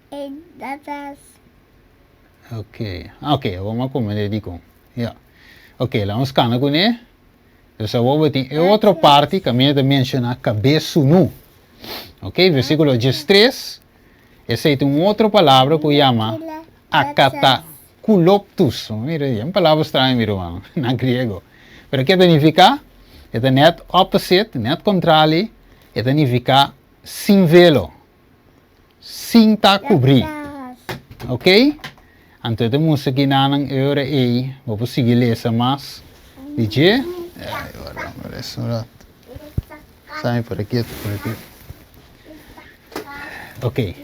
Ok, ok, vamos comer de com. Yeah. Ok, lá vamos cana com né. Dus eu vou ter outra parte que a minha de mencionar cabeça nu. Ok, versículo 13. Essa é uma outra palavra que chama akatakuloptus. Mira, é uma palavra estranha, meu irmão, na grego. Pero que significa? É net opposite, net contrário. É significa sem velo. Sem tá cobrir. Ok? Então, temos aqui na hora aí. Vou seguir ler essa mais. DJ? Agora, isso não. Sai por aqui, por aqui. Ok.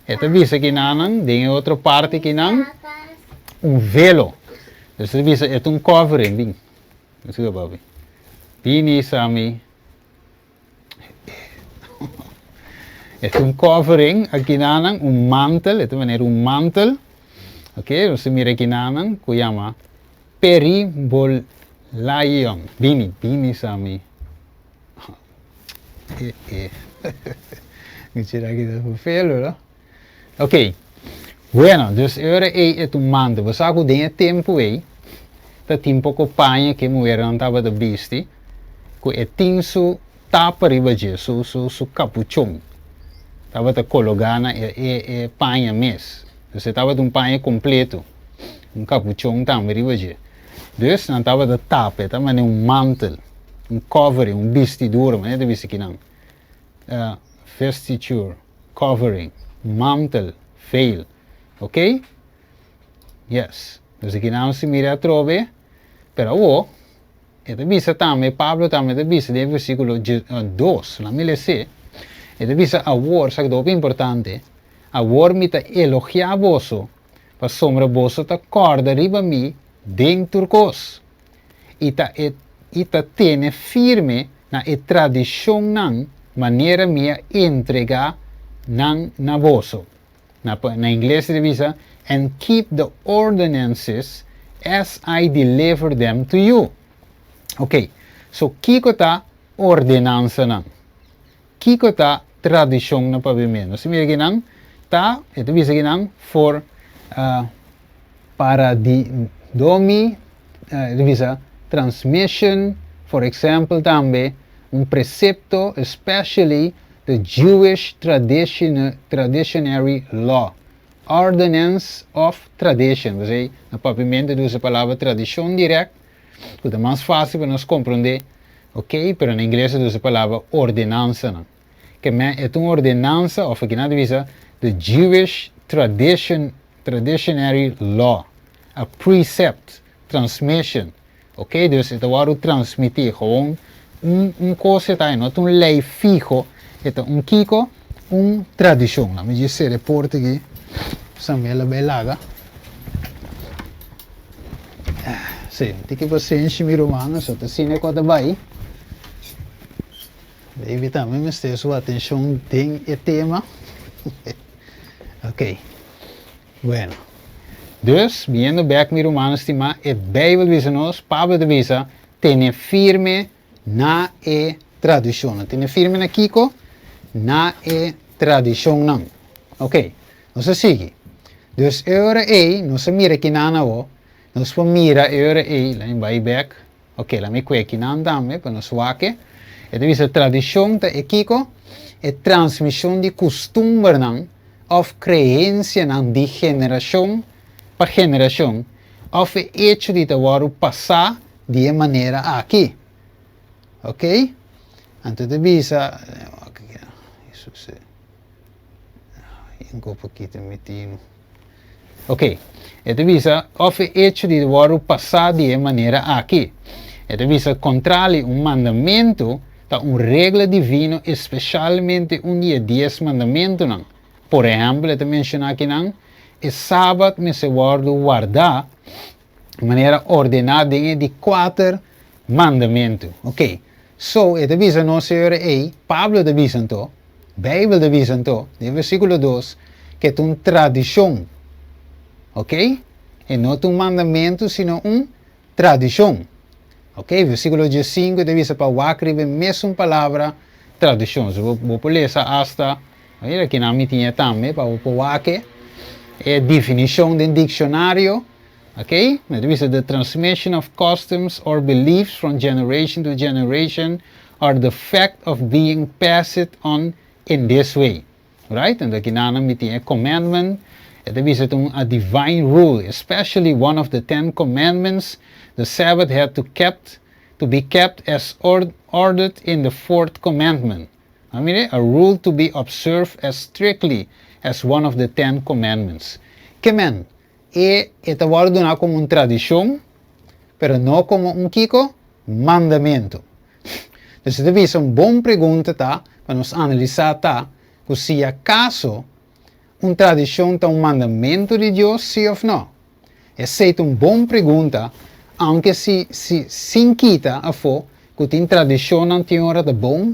Esta visa aqui não tem outra parte aqui não. Velo. Esta visa é covering, bem. Isso é babi. Bini sami. É covering aqui não, mantel. Esta maneira mantel. Ok, você mira aqui não, que chama peribolayon. Bini sami. Mentira que está feio, não? Ok. Bueno, dus agora é mantel. Você sabe que tem tempo aí. Tá tempo que panha que mulher não estava de besti. Que é tinso tapa riba de su capuchão. Tava te colocando e panha mes. Você tava de panha completo. Capuchão também riba de. Dus não tava de tapa, tava nem mantel, covering, vestidura, mas não é vesti que não. Vestiture, covering, mantel, veil. Ok? Yes. Dus aqui não se mira a trove, pero o, esta visa também, Pablo também esta visa de versículo 2, la mille se, esta visa a word, sabe que é importante, a word me ta elogiar vosso, para sombra vosso ta corda riba mi, dentro turcos. E ta tene firme na tradição nan, maneira minha entregar nan na vosso. Na inglês se divisa, and keep the ordinances as I deliver them to you. Ok, so kiko ta ordenança nan. Kiko ta tradição na pavimento. Se mira ginang, ta, ito bisa ginang, for para domi, divisa, transmission, for example, também, precepto, especially the Jewish traditionary law. Ordinance of tradition. Você, na pavimento, usa a palavra tradição direct, que é mais fácil para nós compreender, ok? Pero em inglês, usa a palavra ordenança. Não? Que é uma ordenança, ou aqui na divisa, the Jewish traditionary law. A precept, transmission. Ok? Dus het wordt transmitir. Gewoon coisa, tá? Não é lei fijo. É kiko, tradição. Laat me dizer de português. Samela belaga. Sim, tem que você enche meu romano, só te cine quando vai. Deve também me ter sua atenção tem o tema. Ok. Bueno. Dus, viendo back mi romano estima, a Bijbel visa nos, Pablo de visa, tiene firme na tradição. Tiene firme na kiko, na tradição não. Ok. Nós sigue. Dus agora nós mira aqui na o, nós vamos mira agora lá em back. Ok, lá me aqui na também para nós wake. E devisa tradição da kiko, é transmissão de costume não, of crença não de geração para geração, of hecho de ter passar de maneira aqui. Ok? Então devisa isso se um pouquinho metido. Ok, esta visa of hecho de ter passar de maneira aqui. Esta visa contrari mandamento da regra divina, especialmente dia 10 mandamento não. Por exemplo, esta menciona aqui não, o sábado me se guardar de maneira ordenada de 4 mandamentos. Ok, so esta visa não se ora Pablo de visa então, Bijbel de visa então, no versículo 2, que é uma tradição. Ok? E não um mandamento, sino tradição. Ok? Versículo 5 de visa para escrever a mesma palavra tradições. Vou ler hasta, olha aqui na minha também, para o aqui, é definição do dicionário, ok? The transmission of customs or beliefs from generation to generation are the fact of being passed on in this way, right? And aqui na minha commandment, a divine rule, especially one of the 10 commandments. The Sabbath had to be kept as ordered in the 4th commandment. A rule to be observed as strictly as one of the 10 commandments. Que men, esta guarda como uma tradição, pero não como kiko mandamento. Então, esta é uma boa pergunta, tá? Para nós analisar, tá? Que se acaso uma tradição é um mandamento de Deus, sim ou não? Essa é uma boa pergunta, aunque se quita a fo, que tem tradição não tem hora de bom,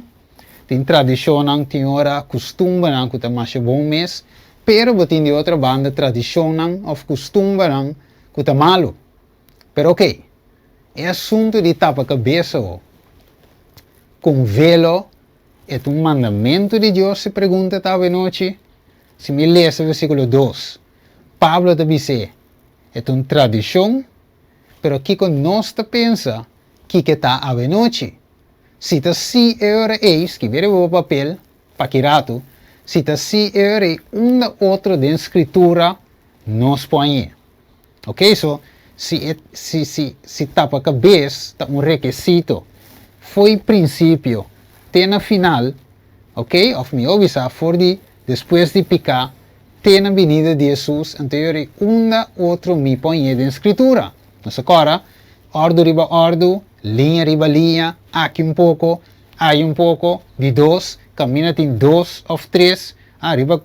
tem tradição não tem hora costume não que tá mais bom mês, pero tem de outra banda tradição não ou costume não que tá malo. Pero ok, é assunto de tapa cabeça o. Com velo é um mandamento de Deus, se pergunta talvez noite. Se me lês o versículo 2, Pablo te diz, é uma tradição, pero que nós pensa que está a noite. Se está si hora eis, que vira o papel, paquirato, se está si hora uma outra de escritura, nós põe. Ok? So, se tapa a cabeça, está um requisito. Foi princípio, tem na final, ok? Of me obisa, for de depois de picar, tem a venida de Jesus, anterior uma outra me põe de escritura. Então agora, ordo riba ordo, linha riba linha, aqui pouco, aí pouco, de 2, caminha tem 2 ou 3,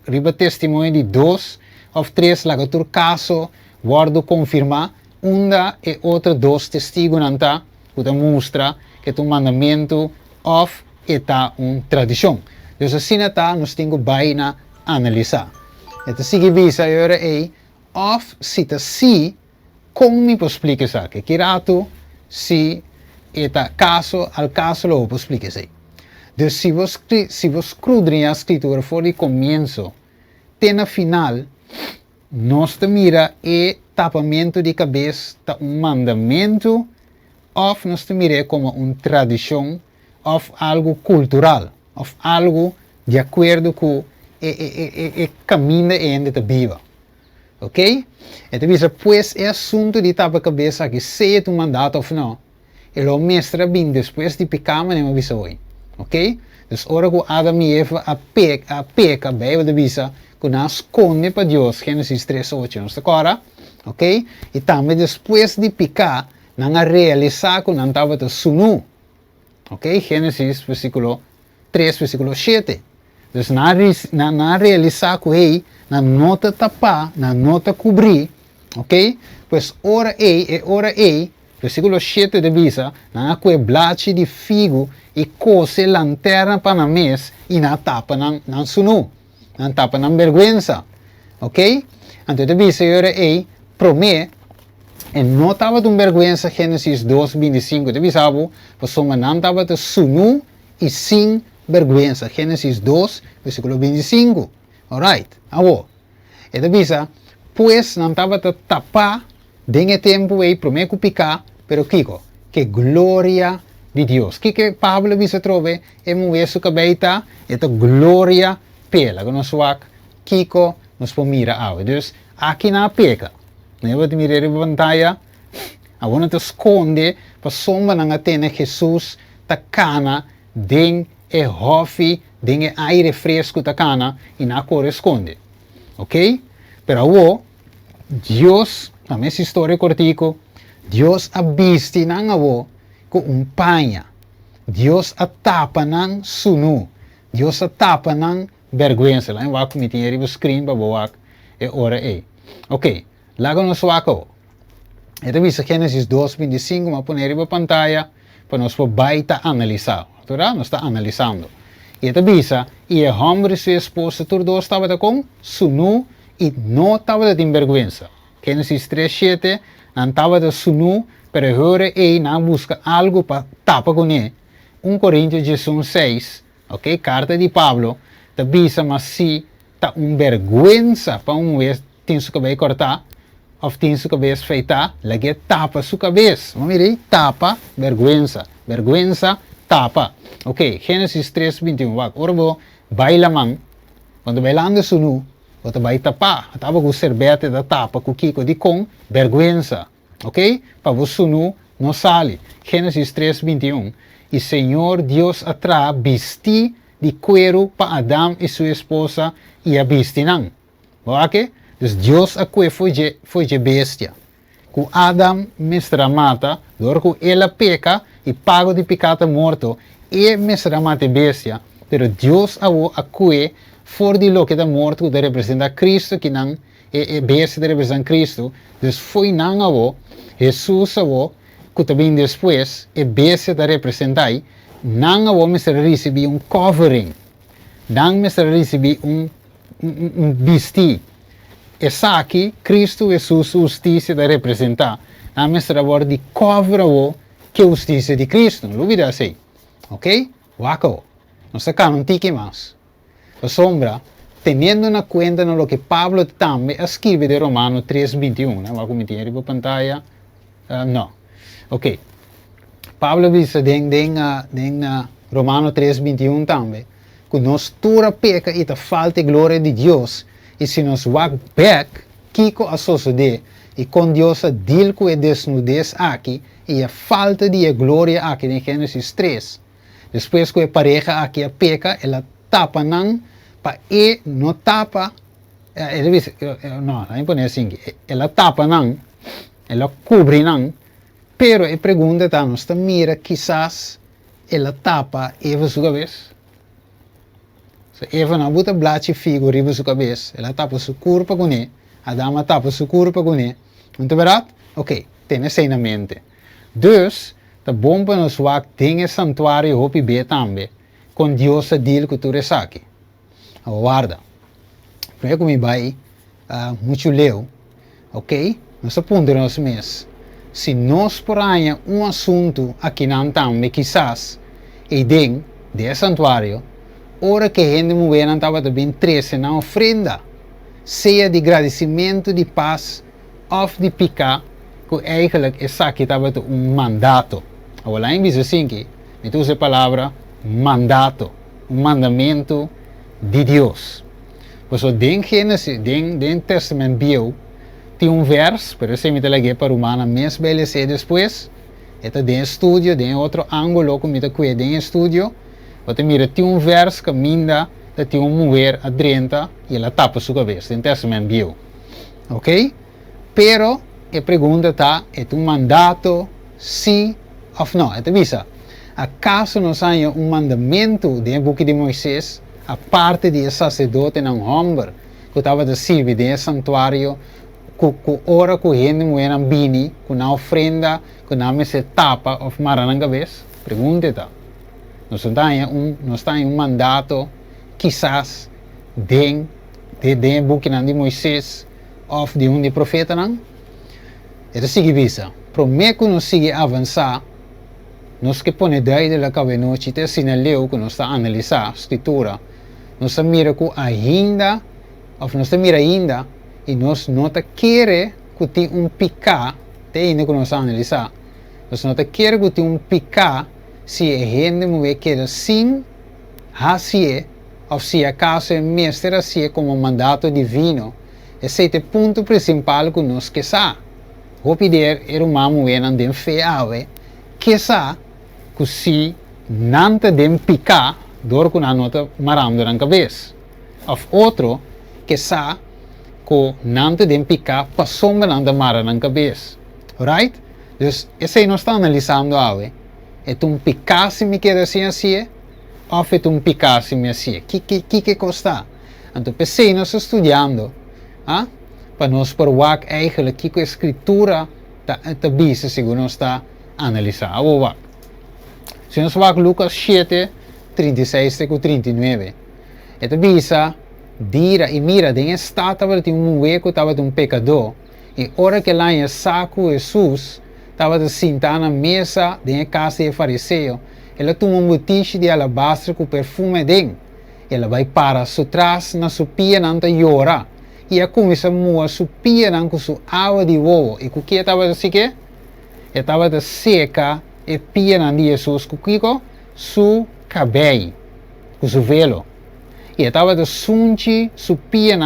riba testemunho de 2 ou 3, laga tur caso, ordo confirma, uma e outra 2 testigos não tá, que mostra que é um mandamento of eta tradição. Então assim está, nós temos que analisar. Então se visa agora é, of se está si, como me explica isso aqui? Que rato se eta caso al caso lo explica isso. Então se você escudriña a escritura for de começo, tem na final, nós te mira e tapamento de cabeça, mandamento, of nós te mira como uma tradição, of algo cultural, of algo de acordo com o caminho ainda viva. Ok? Então, pois é assunto de tapa cabeça que se é um mandato ou não. E o mestre bem depois de picar, mas não avisa hoje. Ok? Então, ora que Adam e Eva a peca, bem, de visa, que nós esconde para Deus, Gênesis 3:8, não está agora? Ok? E também depois de picar, não realizar que não estava de sunu. Ok? Gênesis versículo 3, versículo 7. Então, na realizar que ei, na nota tapar, na nota cobrir, ok? Pois ora ei, versículo 7 de visa, na que blache de figo e cose lanterna para na mês e na tapa na sunu, na tapa na vergüenza, ok? Então de visa ora ei, promete, e não estava de vergüenza, Gênesis 2:25 de visa, pois soma não estava de sunu e sem vergüenza, Gênesis 2, versículo 25. Alright, agora, e de visa, pues não estava a tapar, dengue tempo aí, prometo picar, pero Kiko, que glória de Deus. Que Pablo visa trove, é mover sua cabeça, esta glória pela, que nós vamos, Kiko, nos podemos mirar. Então, aqui na peca, não vou te mirar a pantalla, agora te esconde, para sombra não ter Jesus, ta cana, den e hofi, den e aire fresco ta cana, e não corresponde. Ok? Pero agora, Deus, na minha história cortico, Deus a visto nang avo com panha. Deus a tapa nang sunu. Deus a tapa nang vergüenza. Lá em wak me tinha riba screen para boak e ora e. Ok, lá com nosso wako. Esta visa Gênesis 2:25, mas põe riba pantalla para nós baita analisar. Agora nós está analisando. E esta visa e o homem e sua esposa turdo estava com sunu e não estava de vergüenza. Gênesis 3:7 não estava de sunu, pero agora ele não busca algo para tapar com ele. 1 Coríntios 6, Ok? Carta de Pablo, ta bisa mas si ta vergüenza para vez tem sua cabeça cortar, ou tem sua cabeça feitar, lagi tapa sua cabeça. Vamos ver aí, tapa, vergüenza. Vergüenza, tapa. Ok, Gênesis 3:21. Ora vou, baila man, quando bailando sunu, você vai tapar, tapa com o serbete da tapa, com o kiko de com, vergüenza. Ok? Para você sunu, não sale. Gênesis 3:21. E Senhor Deus atra vesti de cuero para Adão e sua esposa e a vestinam. Ok? Dus Deus a cue foi de bestia. Com Adam mestra mata, door que ela peca e pago de pecado morto, e mestra mata bestia. Pero Deus a cue for de lo que da morto que representa Cristo, que não é bestia representa Cristo. Dus foi não avo, Jesus avo, que também depois é bestia da representai, não avo mestra receber covering, não mestra receber vestir. Essa aqui, Cristo Jesus, justiça da representar. A mestra voz de cover que justiça de Cristo. Não duvida assim. Ok? Waco. Não se não tique mais. A sombra, tendo na conta no que Pablo também escreve de Romano 3:21. Né? Vou comentar aí para a pantalla. Não. Ok. Pablo diz em Romano 3:21 também. Que nós toda peca e a falta de glória de Deus. E se nos walk back, kiko a suceder, e com Deus a deal com a desnudez aqui, e a falta de glória aqui em Gênesis 3. Depois que a pareja aqui a peca, ela tapa não, para e não tapa, não é assim, ela tapa não, ela cobre não, pero a pergunta está, nós mira, quizás, ela tapa even sua cabeça. Eva não bota blate figo riba sua cabeça, ela tapa sua curva com ele, a dama tapa sua curva com ele, não é verdade? Ok, tem isso na mente. Dus, tá bom para nós wak tem santuário hopi be também, com Deus a deal que tu resaki. Aguarda. Primeiro que me vai, muito leu, ok? Nós apontamos mesmo. Se nós porém assunto aqui não também, quizás, e den de santuário, ora que a gente mulher não estava bem 13 na ofrenda, seja de agradecimento, de paz, ou de picar, que eigenlijk essa aqui estava mandato. Agora, em vez assim, que me usa a palavra mandato, mandamento de Deus. Pois den Gênesis, den Testamento Bio, tem verso, pero se me te para humana, mês beleza depois, eta den estudio, den outro ângulo, como me te den estudio. Você mira, tem verso que minda, tem mulher a 30 e ela tapa sua cabeça, em Testamento Bio. Ok? Pero, a pergunta está, é mandato, sim ou não? É visa. Acaso nós há mandamento do book de Moisés, a parte de sacerdote não homem, que estava a servir de santuário, que ora que a gente mulher não bini, que não ofrenda, que não se tapa ou mara na cabeça? Pergunta está. Nós temos mandato, quizás, de book de Moisés ou de de profeta, não? É assim que visa. Prometo que nós seguimos avançar, nós que põe daí de la cabeça, te sinaleu que nós está analisar a escritura, nós mira que ainda, ou nós mira ainda, e nós não quer que tem picar, tem ainda que nós analisar, nós não quer que tem picar, se a gente não quer sim, assim, ou se acaso é mestre assim como mandato divino, esse é o ponto principal que nós queremos. Vou pedir a uma mulher não tem fé ave, que sa, que se não tem picar, dor que não está marando na cabeça. Ou outro, que sa, que não tem picar, passou não está marando na cabeça. Alright? Dus, esse nós estamos analisando ave. É picar se me quer assim, ou é picar se me assim. Que custa? Então, pensei nós estudando, para nós provar eigenlijk que a escritura está vista, segundo nós está analisando. Se nós vamos Lucas 7, 36 e 39, está vista, dira e mira, tem estava de mulher que estava de pecador, e hora que lá em saco Jesus, estava sentado na mesa da casa de fariseu, ela toma um botije de alabastro com perfume dentro. Ela vai para su trás na sua pia nanta llora. E ela começa a moer sua pia com sua água de ovo. E o que estava assim que? Ela estava seca e pia de Jesus com su cabelo, com seu velo. E ela estava sunchi sua pia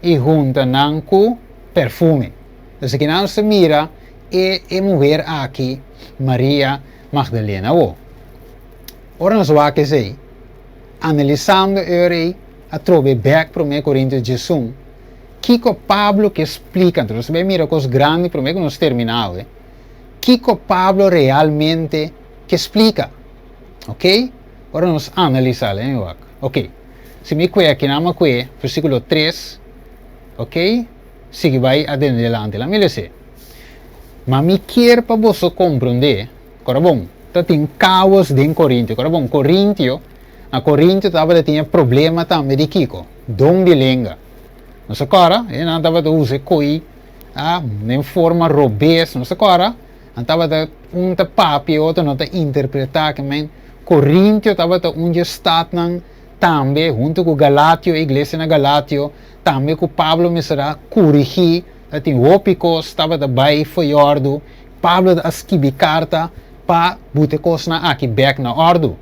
e junta com perfume. Então que nós mira e mulher aqui, Maria Magdalena. Ora nós vamos dizer, analisando a trove back para 1 Coríntios 16, Kiko Pablo que explica, então você mira coisas grandes para que nós terminamos. Kiko Pablo realmente que explica, ok? Ora nós analisamos, ok? Se me cuida aqui na versículo 3, ok? Sigue vai adelante, lá me lê. Mas me quer para você compreender, agora bom, tá tem caos em Coríntio, agora bom, a Coríntio estava tinha problema também de Kiko, dom de língua. Não sei agora, não estava usando coi, em forma robês, não sei agora, estava papi outro não interpretar que men Coríntio estava onde está também junto com Galatio, a igreja na Galatio, também com Pablo me será corrigir, tem ópicos, estava daí foi ordo, Pablo escreve carta para botar coisas aqui back na ordo,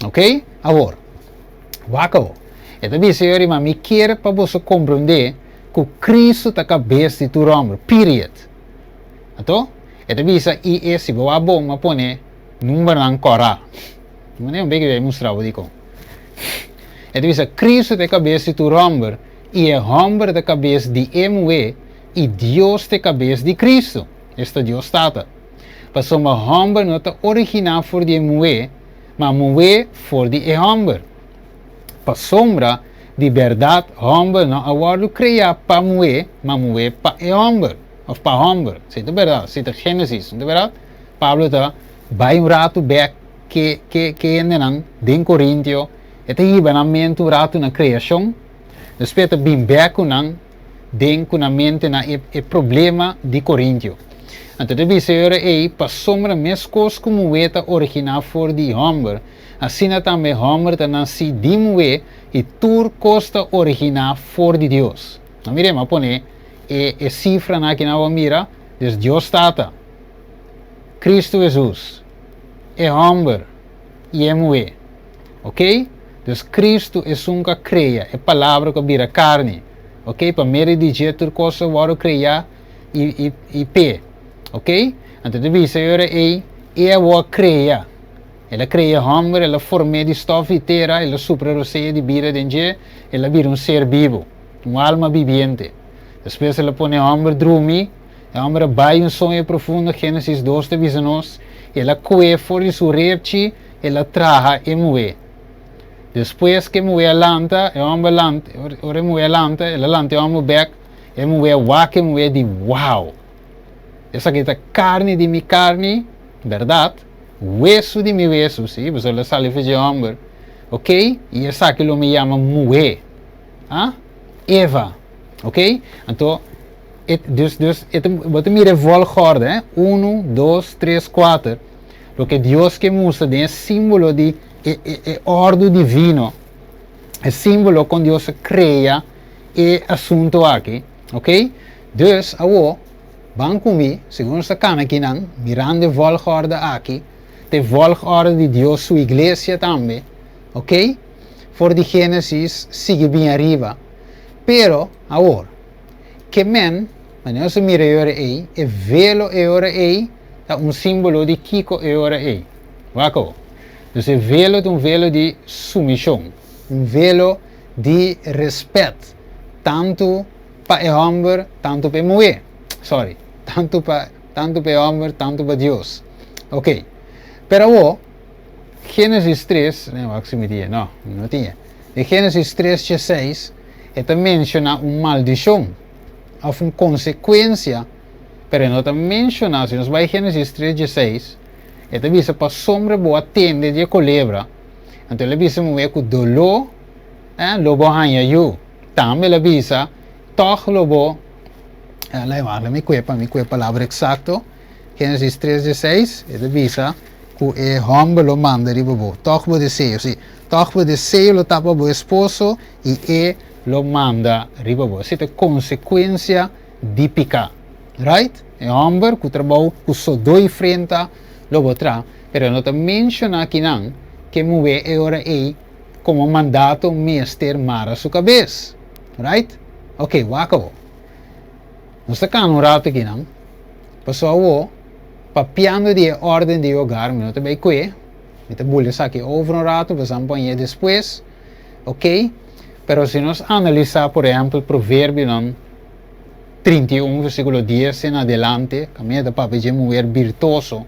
ok? Agora, wako, então disse mas me quer para você compreender que Cristo está cabeça de tu homem, period. Então disse e esse boa bom mas pone número não corá, não é bem que mostrar o dico. Então disse Cristo está cabeça de tu homem e é homem da cabeça de MW e Deus da cabeça de Cristo. Este Deus está. Mas o homem não está original for de MW, mas MW for de homem. Para sombra de verdade, homem não agora criar para MW, mas MW para homem. Of para homem. Isso é verdade. Isso é Gênesis. Não é verdade? Pablo está vai rato back que ainda não em Coríntio. Está aí banamente rato na criação. Depois está bem back com a mente na problema de Coríntio. Então deve ser aí para sombra mais coisas como o original for de homem, assim também homem está nascido de mulher e tudo costa original for de Deus. Não miremos a pôr a cifra na que não mira, Deus está, Cristo Jesus, é homem e é mulher, ok? Deus Cristo é nunca cria, é palavra que vira carne. Ok? Para me dizer tudo coisa vou criar e pé. Ok? Então deve ser ela vou criar. Ela cria homem, ela forma de estofa inteira, ela supera de vida dentro, ela vira ser vivo, alma viviente. Depois ela põe homem dormir, a homem vai sonho profundo, Gênesis 2 te diz nós, ela coe fora de sua repte, ela traga e moe. Depois que moe lanta, o homem lanta, ora moe lanta, ela lanta o homem back, e moe waque moe de wow. Essa aqui é carne de minha carne, verdade? Hueso de meu hueso, sim, você ela sabe fazer homem, ok? E essa aqui me chama moe, Eva, ok? Então, você me revolve, 1, 2, 3, 4, porque Deus que mostra é símbolo de ordem divino, é símbolo quando Deus cria e assunto aqui, ok? Dus, agora, vão comigo, segundo essa cana aqui, mirando a volgorde aqui, de volgorde de Deus, sua igreja também, ok? For de Gênesis, sigue bem arriba. Pero, agora, que men, quando você mira aí, é velo aí, é símbolo de Kiko aí. Waco. Então, é velo é velo de submissão, velo de respeito, tanto para o homem, tanto para a mulher. Sorry, tanto para o homem, tanto para Deus. Ok. Pero agora, Gênesis 3, não tinha. Em Gênesis 3:16, ele menciona uma maldição, ou uma consequência, pero não menciona, se nós vai Gênesis 3:16, ele diz para sombra boa tende de culebra, então ele diz que o dolor, lobo hanha you, também ele diz, toch lobo, me cuepa a palavra exacto, Gênesis 3:16, ele diz, que é homem lo manda riba bo. Toch bo desejo, sim. Toch bo desejo lo tapa bo esposo e é lo manda riba bo. Essa é consequência de picar. Right? É homem que trabalha com só dois frente lo botra, pero não te menciona aqui não que mover é hora aí como mandato meester mara sua cabeça. Right? Ok, wakabo. Não está cá no rato aqui não. Passou papiando de ordem de hogar, não te bem que me te bulha aqui over um rato, vamos apanhar depois. Ok? Pero se nós analisar, por exemplo, o provérbio não 31, versículo 10 em adelante, caminha de papel de mulher virtuoso,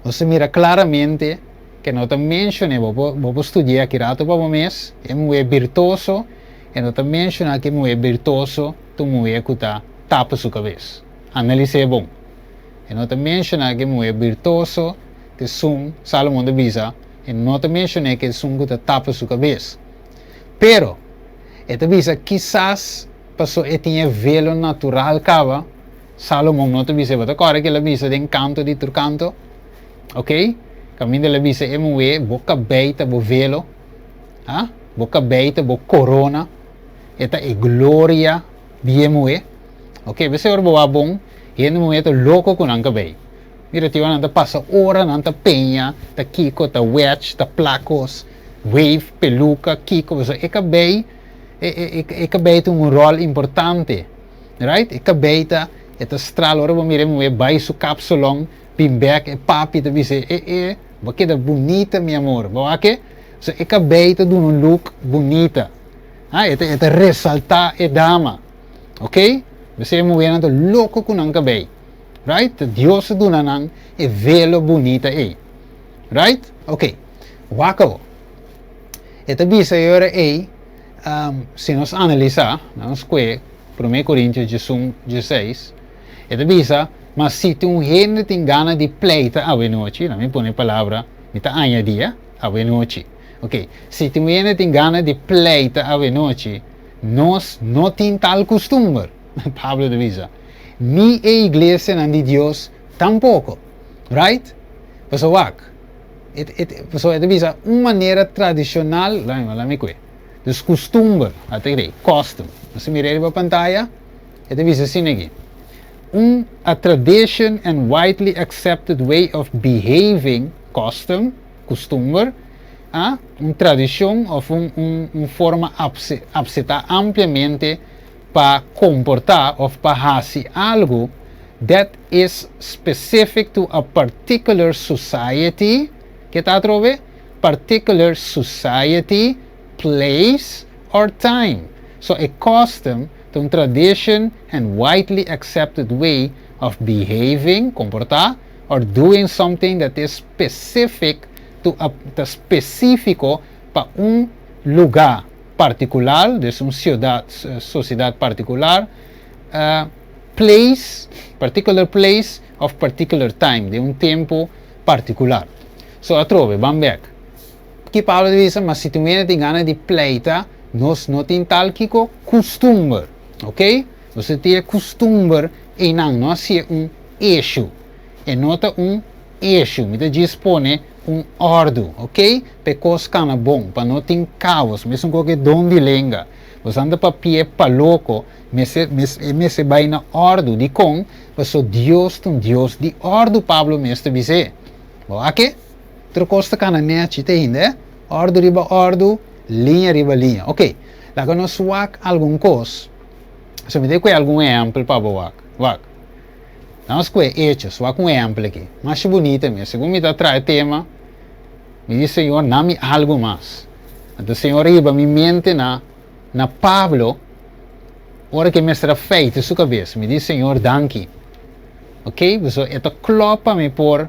você mira claramente que não te menciona, vou estudar aqui rato para o mês, é mulher virtuoso, e não te menciona que mulher virtuoso, tu mulher que está tapa sua cabeça. Analise é bom. E não te menciona que mulher virtuoso, que Salomão de Visa, e não te menciona que que está tapa sua cabeça. Pero, esta visa quizás passou e tinha velo natural cava, Salomão não te visa, mas agora que ela visa de encanto de outro canto, ok? Caminho dela visa é mulher, boca beita, bo velo, boca beita, bo corona, esta é glória de mulher, ok? Você ora boa bom, e a mulher é louco com a cabelo. Mira, tio, anda passa hora, anda penha, ta kiko, ta wedge, ta placos, wave, peluca, kiko, você é cabelo. E cabelo um rol importante, right? E cabelo é estralo, ora mire mulher baixa capsulão, bimbek e papi te dice vai quedar bonita meu amor, vai que? So e cabelo de um look bonita, é ressaltar a dama, ok? Você mulher anda louco com um cabelo, right? Deus do nanang e velo bonita aí, right? Ok, wako. Esta bisa agora aí. Se nós analisar, nós que 1 Coríntios 16, esta bisa, mas se tu gente tem gana de pleita a noite, não me põe a palavra, me tá añadia a noite, ok? Se tu gente tem gana de pleita a noite, nós não tem tal costume, Pablo de Visa, nem a igreja nem de Deus tampouco, right? Pessoal, esta bisa uma maneira tradicional, lá me cuida. Dus costume, até aí, costume. Você mira aí para a pantalla, esta visa assim aqui. A tradition and widely accepted way of behaving, costume, tradição ou forma aceitada ampliamente para comportar ou para fazer algo that is specific to a particular society, que está a trover? Particular society, place or time. So a custom, a tradition and widely accepted way of behaving, comportar, or doing something that is specific to específico para lugar particular, de uma sociedade particular, place, particular place of particular time, de tempo particular. So a trove, vamos back. Que Paulo diz, mas se tu tem gana de pleita, nós não tem tal que costume, ok? Você tem costume e não é eixo. E nota eixo, me dispone ordem, ok? Pecos cana bom, para não ter caos, mesmo qualquer dom de lenga. Você anda para pie para louco, mas se vai na ordem de com, você Deus de ordem, Pablo mestre dizer. Ok? Trocosta cana net te ainda, ordem riba ordem, linha riba linha. Ok, lá que nós wak algum coisa, se me dê algum exemplo para wak. Nós que hechos, wak exemplo aqui, mais bonita mesmo. Segundo me dá traz tema, me diz Senhor, dá-me algo mais. Então Senhor riba me mente na Pablo, hora que me será feito sua cabeça, me diz Senhor, danke. Ok, então esta clopa me por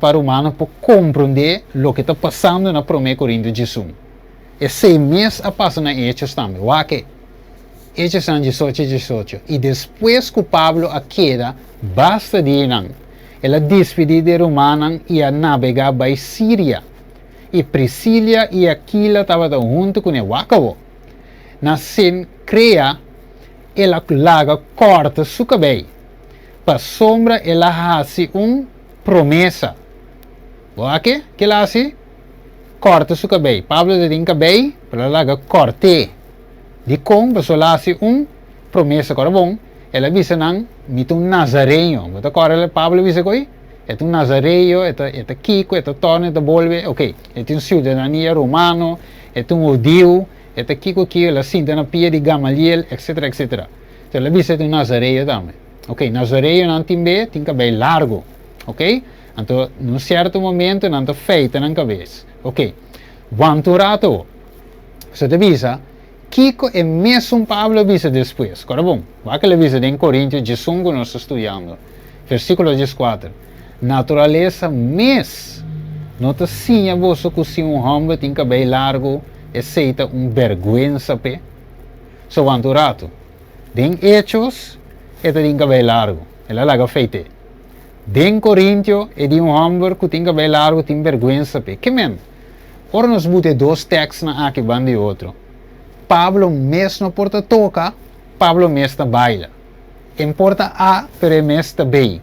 para o humano para compreender o que está passando na 1 Coríntios 18. E 6 meses a passar na Hechos também. Hechos são 18. E depois que Pablo a queda, basta de não. Ela despediu de Romana e a navegar para Síria. E Priscila e Aquila estavam junto com o Wacabo. Na cena, cria, ela laga corta seu cabelo. Para sombra, ela faz promessa. Boa que lá assim? Corta seu cabelo. Pablo de cabelo, para lá corte. De com, pessoa lá assim promessa agora bom. Ela disse não, mito Nazareno. Mas agora Pablo disse coi, é Nazareno, é Kiko, é torna, é bolve. Ok, é cidadania romano, é judeu, é Kiko que ela sinta na pia de Gamaliel, etc, etc. Então ela disse é Nazareno também. Ok, Nazareno não tem cabelo largo. Ok? Então, num certo momento, não está feita na cabeça. Ok. Quanto rato? Você te avisa, Kiko é mesmo Pablo avisa depois. Agora bom, vai que ele avisa em Coríntios, Jesus que nós estamos estudando. Versículo 14. Natureza mes. Não te sinha você que se homem tem cabelo largo, aceita vergüenza pe. So, quanto rato? Den hechos, ele tem cabelo largo. Ela laga feita. Den Corinthians é de homem que tem cabelo largo, tem vergüenza pe. Que men? Ora nós botamos dois textos na aqui van de outro. Pablo mesmo porta toca, Pablo mesmo baila. Importa A, pero mesmo B.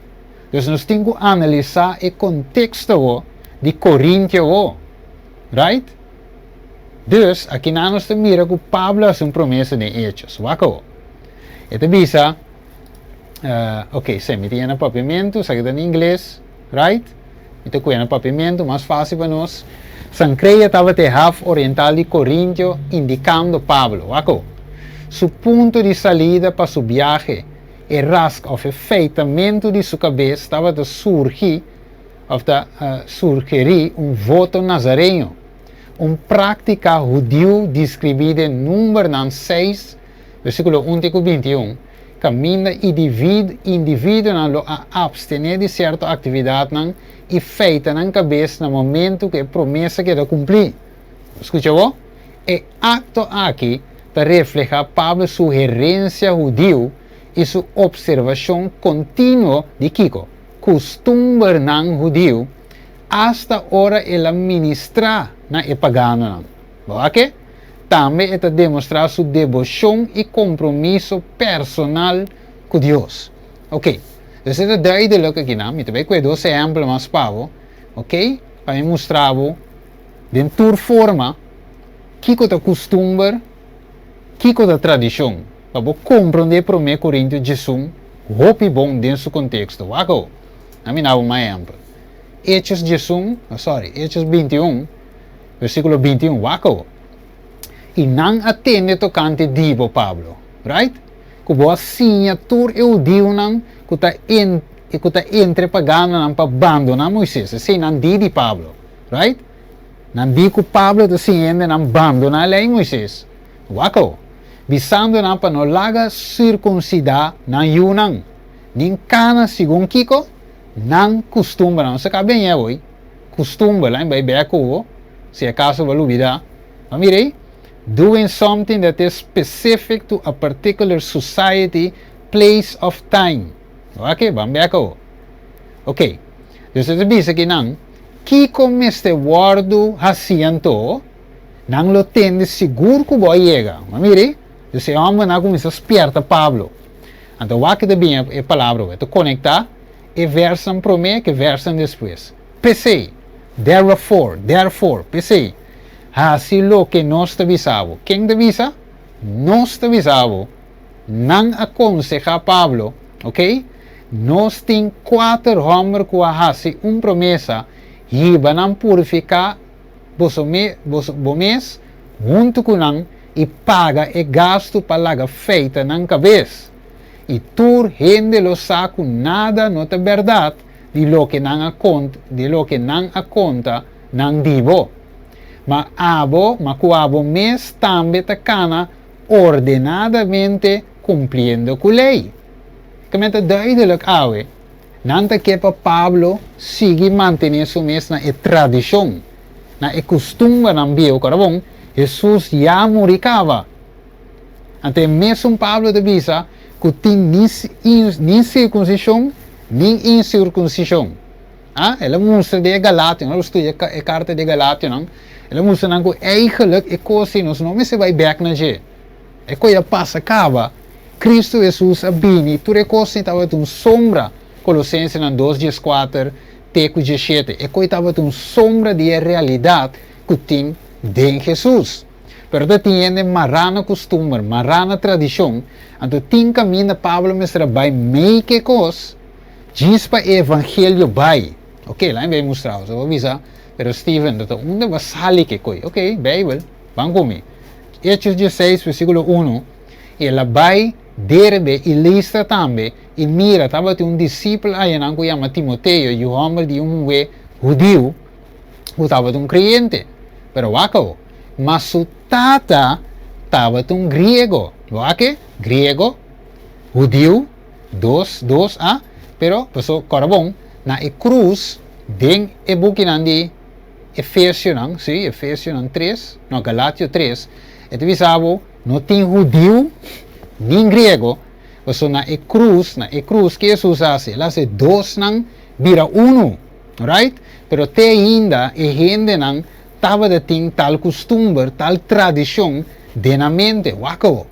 Então nós temos que analisar o contexto de Corinthians, right? Dus aqui nós mira que Pablo é uma promessa de hechos. Waco. Esta bisa ok, se me tiene papiamento, sabe em inglês, right? Então, com o papiamento, mais fácil para nós. Sancreia estava de half oriental de Corinthians, indicando Pablo, waco. Su ponto de saída para sua viagem, e rasgo ou feitamento de sua cabeça estava de surgir, surgiria voto nazareno, prática judeu describida em número 6, versículo 1 e 21. Caminha indivíduo a abstener de certa atividade e feita na cabeça no momento que a promessa queda cumprir. Escuchou? E acto aqui para reflejar Pablo sua herência judeu e sua observação contínua de Kiko, costume não judeu, hasta hora ela ministrar na pagano. Ok? Também está demonstrar sua devoção e compromisso personal com Deus. Ok? Então, é duidelijk aqui, não? Eu também dois exemplos mais para ok? Para mostrar de toda forma que é costume, que é tradição. Para compreender para mim Coríntios Jesus, hope bom dentro do contexto. Wago? A mim não é um exemplo. Hechos 21, versículo 21. Wago? E não atende tocante divo Pablo, right? Que boa assinatura eu digo não que está entre pagando não para abandonar Moisés, assim não diz Pablo, right? Não diz que Pablo está sendo não abandonar a lei Moisés, waco? Visando não para não laga circuncidar não yunang, nem cana segundo Kiko, não costuma não se cabe bem hoje, costuma lá em Bebeco, se acaso vai olvidar, mas mirei. Doing something that is specific to a particular society, place of time. Ok, vamos ver aqui. Ok, então você diz aqui não, que como este word haciendo, não lo tende seguro que vai chegar. Mas mire, esse homem não começa a esperta Pablo. Então, o que bem a palavra, é conectar e versão promete que versão depois. PC, therefore, PC. Assim lo que nós te avisamos. Quem te avisa? Nós te avisamos. Não aconselha Pablo, ok? Nós temos 4 homens que fazem uma promessa e vão purificar o mês junto com nós e paga o gasto para a feita na cabeça. E tu gente lo sabe nada não é verdade de lo que não aconta não divo. Mas o mês também está ordenadamente cumprindo com a lei. Como é duidelijk awe, não que para Pablo siga manter sua mês na tradição, na costume na bio, carabão, Jesus já moricava. Então mesmo Pablo avisa que tem nem circuncisão, nem incircuncisão. Ela mostra de Galatio, ela estuda a carta de Galatio, ela mostra que eigenlijk é coisa nós não se vai back na je. É coisa passa acaba. Cristo Jesus abini, tu recosta estava uma sombra. Colossenses 2:4, teco de chete. E coitava uma sombra de realidade que tem de Jesus. Pero dat tiene marana costume, marana tradição. Então tem caminho Pablo mestra vai make cos, diz para evangelho vai. Ok, lá vai mostrar, so avisa. Pero Steven, dat onde was sali que coi. Ok, Bijbel, vamos comigo. Hechos 16, versículo 1. E ela vai derbe e listra também. E mira, estava um discípulo aí não que chama Timoteo, e o homem de judeu, que estava crente. Pero wako, mas su tata estava grego. Wake? Grego, judeu, dos a, pero pasó corabon na e cruz den e bukinan di Efésio não, sim, Efésio não 3, no Galatio 3. E tu visavo, não tem judeu nem grego, pasó na e cruz que Jesus hace, lá se dos não vira uno, right? Pero te ainda e gente não tava de ter tal costume, tal tradição de na mente, wako.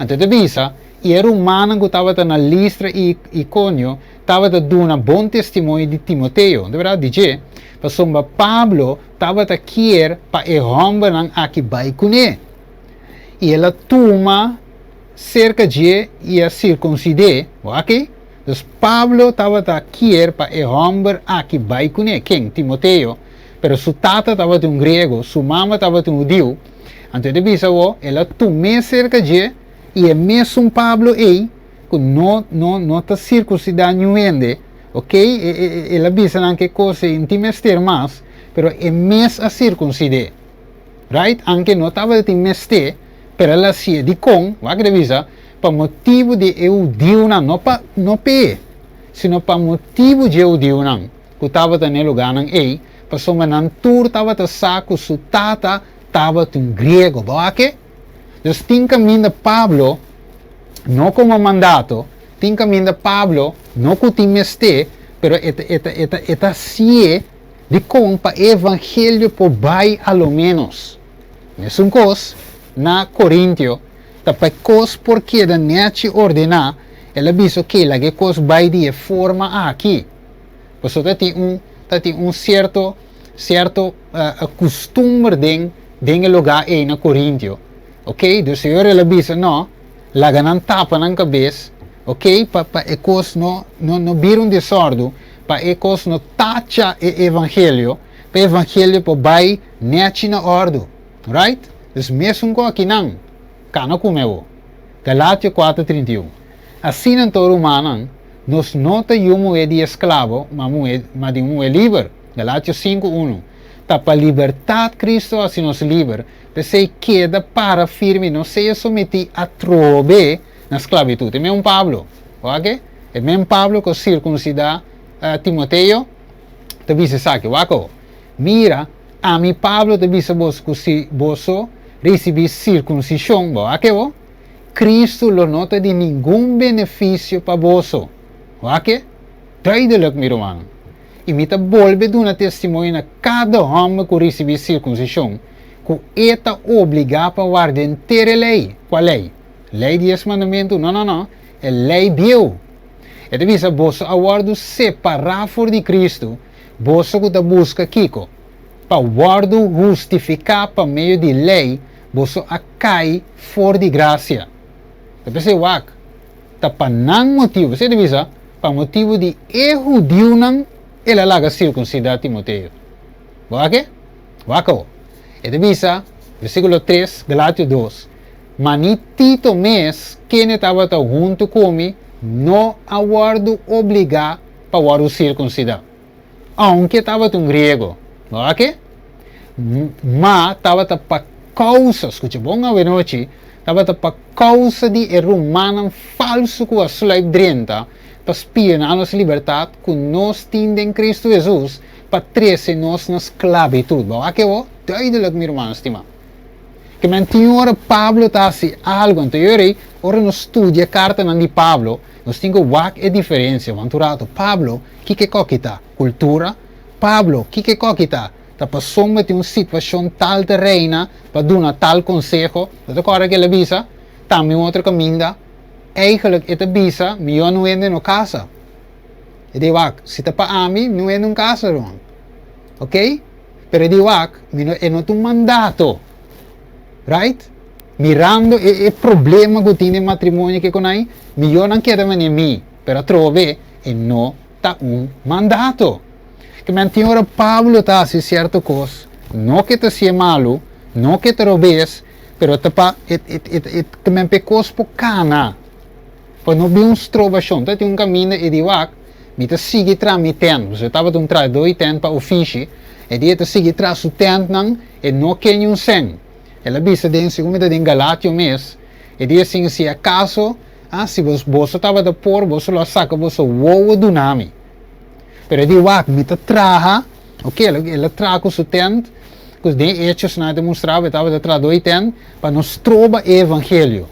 Então te visa, e era humano que estava na listra e Icônio, estava dando um bom testemunho de Timoteo, de verdade, dizer, para Pablo estava aqui para o homem aqui vai com ele. E ela toma cerca de e a circuncidar, ok? Então Pablo estava aqui para o homem aqui vai com ele, quem? Timoteo. Pero su tata estava grego, su mama estava judeu. Então te visa, ela toma cerca de e é mesmo Pablo aí que não está circuncidado ainda, ok? Ela visa que coisa intimester mais, pero é mesmo a circuncidar, right? Anche não estava de mester, pero ela se de com, vai que visa, para motivo de judeu não para sino para motivo de judeu não, que estava no lugar não aí, para soma não tur estava de saco, su tata estava grego, ok? Então, tem caminho de Pablo, não como mandato, tem caminho de Pablo, não como tem meste, pero eta sie de com para evangelho por bai a lo menos. Nessun cos, na Corintio, ta pa cos porque da neaci ordena, ela biso que la que cos bai de forma aqui. Por isso tem certo costume den lugar aí na Corintio. Ok? Dus se ela bisa não, la ganan tapa na cabeça, ok? Para ecos no vir desordo, para ecos no tacha o evangelho, para evangelho para vai neti na ordo, right? Dus mesmo com aqui não, cana comeu. Galátia 4:31. Assim não todo humano, nos nota yumo é de escravo, mas de um é livre. Galátia 5:1. Para libertar Cristo assim nos livre, você queda para firme, não seja sometido a trove na esclavitud. É mesmo Pablo, ok? É mesmo Pablo que circuncida Timoteo, te dice saque, wako. Mira, a mi Pablo te dice vos que si vos recibís circuncisión, ok? Cristo lo nota de ningún beneficio para vos, ok? Duidelijk, mi hermano. E me volve de uma testemunha a cada homem que recebe circuncisão, que está obrigado a guardar inteira lei. Qual lei? Lei de 10 mandamentos? Não. É lei de Deus. É de vista, você aguarda separar fora de Cristo, você que busca Kiko. Para guarda justificar por meio de lei, você cai fora de graça. Você pensa, tá para não motivo, você de vista, para motivo de erro de não, ela laga circuncidar Timoteo. Ok? Wako. E de visa, versículo 3, Galátia 2. Mas Tito mes, quem estava junto comigo, não aguardo obrigar para guardar circuncidar. Aunque estava grego. Ok? Mas estava para causa, escute bom a noite, estava para causa de romano falso que a slave drenta, para espionar a nossa liberdade, que nós temos em Cristo Jesus, para trazer nós na esclavitud. Ok? Duidelijk, meu irmão, estimado. Que men senhor Pablo está assim algo, então ora não estudia a carta de Pablo, nós temos que a diferença, vanturato, Pablo, que coquita? Cultura, Pablo, que coquita? Está passando de uma situação tal terrena, para dar tal consejo, dat agora que ele avisa, também outro caminho, eigenlijk het avisa, melhor não ende no casa. E di wak, se tá para ami, não é num caso, ron. Ok? Pero di wak, é não um mandato. Right? Mirando o problema que tem no matrimônio que conai, melhor não queda mais mim, pero trove e não tá mandato. Que mentira ora Pablo tá assim certo coisa, não que tá se malo, não que te robes, pero tá pa que men pecos po cana. Para não vir trovação, tá tem caminho e di wak, mi tá sigue tramitando, você tava trai 2 ten pa ofício, e dia tá sigue tra su ten nang e não quer sen. Ela bisa den segundo den Galatio mês, e dia assim se acaso, se você estava da por, você lo saca, você voa do nome. Pero di wak, mi ta traha, ok, ela traha com su tent, com den hechos na demonstrava, estava da tra 2 tent, para nos troba evangelho.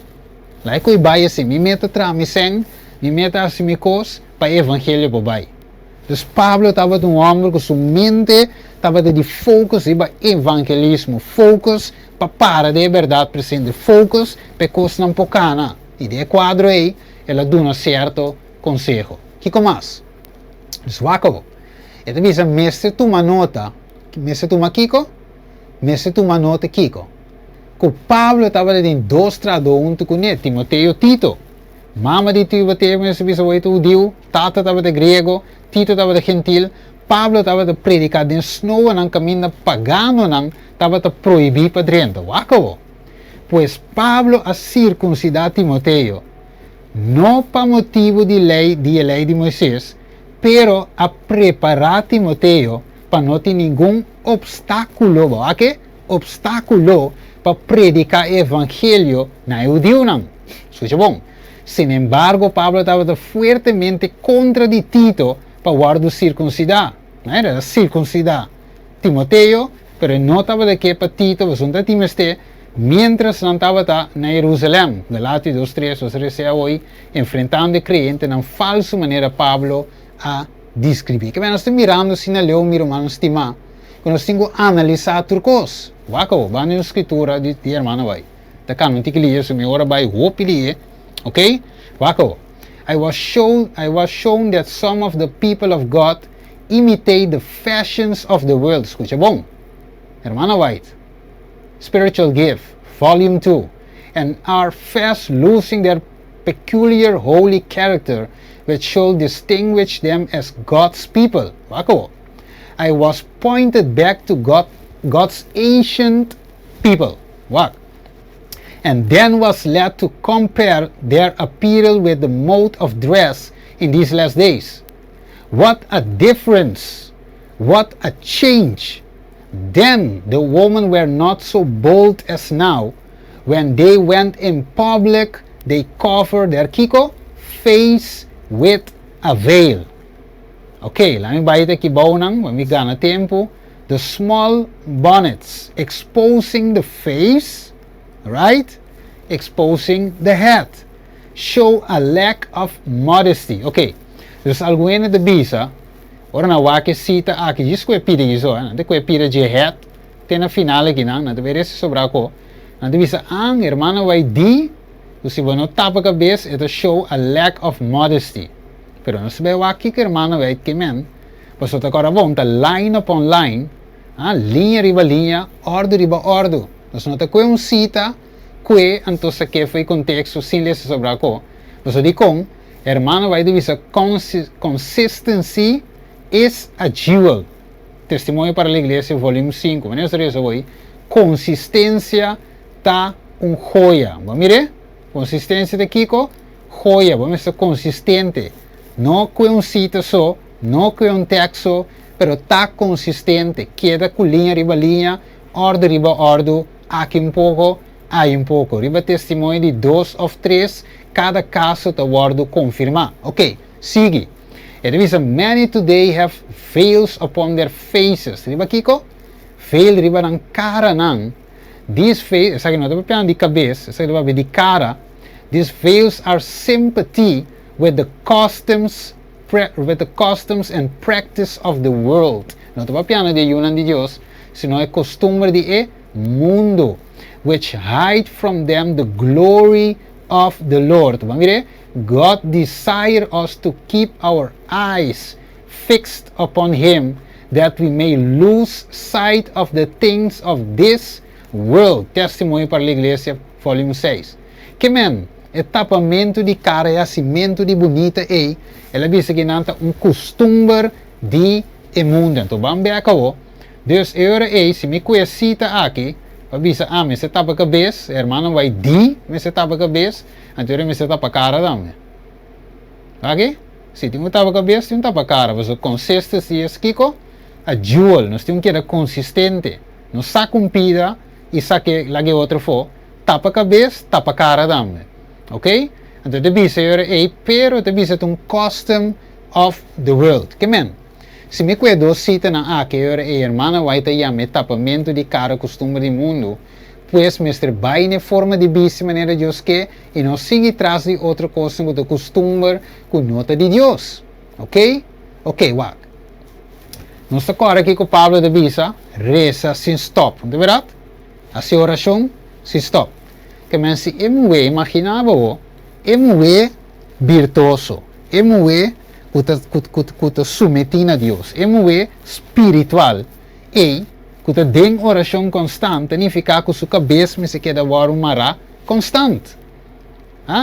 Lá que vai assim, mi meta tra mi sen, mi meta assim mi cos, para evangelho por bai. Dus Pablo estava um homem com sua mente, estava de focus para evangelismo, focus para de verdade presente, focus para coisas não pocana. E de quadro aí, ela dá um certo conselho. Que mais? Dus wako. Então bisa mestre toma nota, mestre toma Kiko, mestre toma nota Kiko. Que Pablo estava de 2 traduzões com ele, Timoteo Tito. Mama di Timoteo, mas bisa oito judeu, tata estava de grego, Tito estava de gentil, Pablo estava de predicar de snow ng caminho pagano nang estava de proibir para dentro. Wako. Pues Pablo a circuncidar Timoteo, não para motivo de lei de Moisés, pero a preparar Timoteo para não ter nenhum obstáculo, ok? Obstáculo para predicar o evangelho na judeu não. Escucha bom. Sin embargo, Pablo estava fuertemente contra de Tito para guardar circuncidar. Não era circuncidar Timoteo, pero não estava de que para Tito, você Timeste, mientras não estava na Jerusalém. Galátios 2:3, você recebe hoje, enfrentando o crente na falsa maneira Pablo a descrever. Que nós estamos mirando se na leu, mi romano estima, que nós temos que analisar turcos. Wako, vai na escritura de irmã vai. Da cá não tem que ler, se me ora vai roupa ler. Okay? Wako. I was shown that some of the people of God imitate the fashions of the world. Escucha bom. Hermana White. Spiritual Gift, Volume 2. And are fast losing their peculiar holy character which should distinguish them as God's people. Wako. I was pointed back to God's ancient people. What? And then was led to compare their apparel with the mode of dress in these last days. What a difference! What a change! Then the women were not so bold as now. When they went in public, they covered their face with a veil. Okay, let me buy it kibaw when we gana tempo. The small bonnets exposing the face, right? Exposing the head, show a lack of modesty. Okay, dus alguém de bisa, ora na wake cita aqui diz que pide isso, de que pide de head, tem na final aqui não, de ver esse sobra ko, na de bisa ang irmã vai di, dus se você não tapa a cabeça, it show a lack of modesty. Pero não se vê aqui que irmã vai que men, você tá agora bom, tá line upon line, linha riba linha, ordo riba ordo, nós não tá com cita que entonces que foi contexto sem ler sobre ako. Você diz com, hermano vai dizer consistency is a jewel. Testemunho para a igreja, volume 5. Mas eu digo hoje, consistência tá joia. Vamos ver? Consistência de Kiko, joia. Vamos ser consistente. Não com cita só, não com texto, pero tá consistente. Queda com linha riba linha, ordo riba ordo, aqui pouco. Hay pouco. Riba testemunho de 2 ou 3, cada caso está guardo confirmar. Ok, sigue. It is many today have veils upon their faces. Riba Kiko? Veil riba ng cara nang. These veils, sa akin no, dapat de cabeça, sa akin de cara. These veils are sympathy with the customs and practice of the world. No dapat de yunan de Dios, sino é costumbre de mundo, which hide from them the glory of the Lord. Mire, God desires us to keep our eyes fixed upon Him, that we may lose sight of the things of this world. Testemunho para a Igreja, volume 6. Que men, etapamento de carregamento de bonita ela diz que nanta costume de mundo. Então, vamos ver acabou. Dus se me conhecita aqui, avisa me se tapa a cabeça, irmão vai me se tapa a cabeça, então me se tapa a cara também. Ok? Se tem um tapa a cabeça, tem um tapa a cara, mas o consistency é Kiko, a jewel, nós temos que ser consistente, não saca pida e saque lá que outro for, tapa a cabeça, tapa a cara também. Ok? Então, deve ser pero deve ser custom of the world. Que men? Se me cuido cita na que irmã vai ter tapamento de cara costume do mundo, pues mestre vai na forma de bis maneira de Deus que e não sigue atrás de outra coisa com o costume com nota de Deus. Ok? Ok, wak. Nós está agora aqui com Pablo de Bisa, reza sem stop, não é verdade? Assim oração sem stop. Que men se imaginava virtuoso, kuta submetindo a Deus, espiritual, e kuta den oração constante, significa que sua cabeça me se queda war mará constante.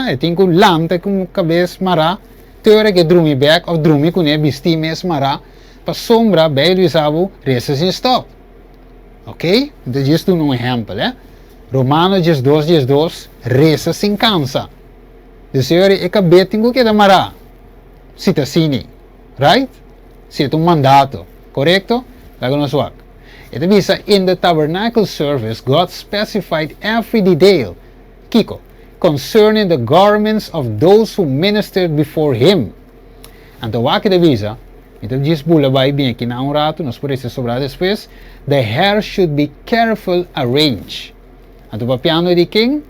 Eu tenho que lanta com cabeça mará, teoria que drumi back ou drumi com ne bisti mes mará, para sombra bem usado reza sem stop. Ok? Então just um exemplo, Romanos 12, reza sem cansa. Dus ik tenho que mará. Cita sini, right? Cita mandato, correcto? Lago nos wak. It means in the tabernacle service, God specified every detail, Kiko, concerning the garments of those who ministered before Him. And the wak de visa, então diz bula vai bem aqui na rato, nós podemos sobrar depois. The hair should be careful arranged. And the papiano de king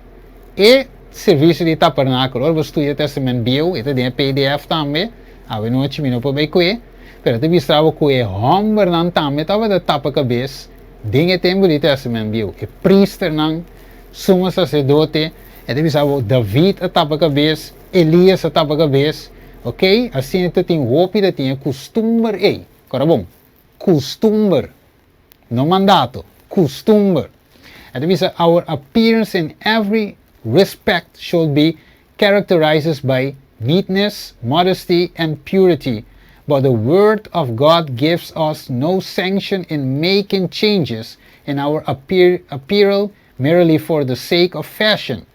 e serviço de tabernáculo, você estuda Testamento Bio, isso tem PDF também, a noite me não pode ver, pero te bisava que é homem não também estava de tapa cabeça, dinhe tempo de Testamento Bio, e priester não, sumo sacerdote, e te bisava David a tapa cabeça, Elias a tapa cabeça, ok? Assim tu tem roupa e tem costume, agora bom, costume, não mandato, costume, e te bisava our appearance in every respect should be characterized by neatness, modesty, and purity, but the Word of God gives us no sanction in making changes in our apparel merely for the sake of fashion,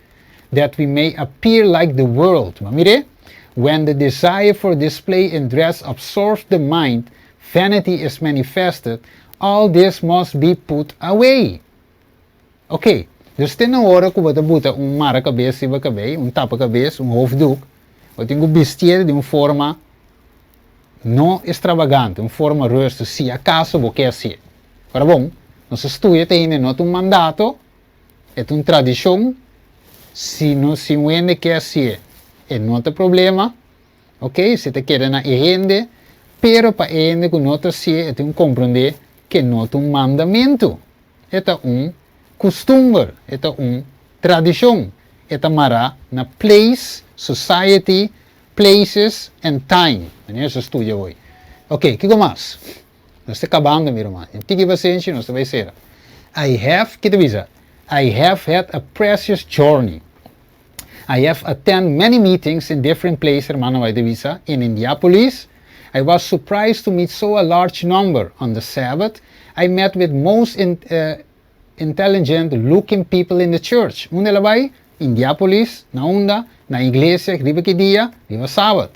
that we may appear like the world. Mire, when the desire for display and dress absorbs the mind, vanity is manifested, all this must be put away. Okay. Dus tem na hora que você bota mara cabeça e cabelo, tapa cabeça, hoofddoek, você tem que vestir de uma forma não extravagante, uma forma rusta, se acaso você quer ser. Agora bom, nós estudamos ainda não um mandato, é uma tradição, se não se ainda quer ser, não tem problema, ok? Se te quer na rende, pero para ainda que não te ser, tem que compreender que não é um mandamento, é costume, é tradição, é mará na place, society, places and time. Isso estuda hoje. Ok, o que mais? Nós estamos acabando, meu irmão. Tive paciência, nós vai ser. I have had a precious journey. I have attended many meetings in different places, irmão, vai divisa, in Indianapolis. I was surprised to meet so a large number. On the Sabbath, I met with most intelligent looking people in the church. Onde ela vai? Indianapolis, na igreja, riba que dia, riba sábado.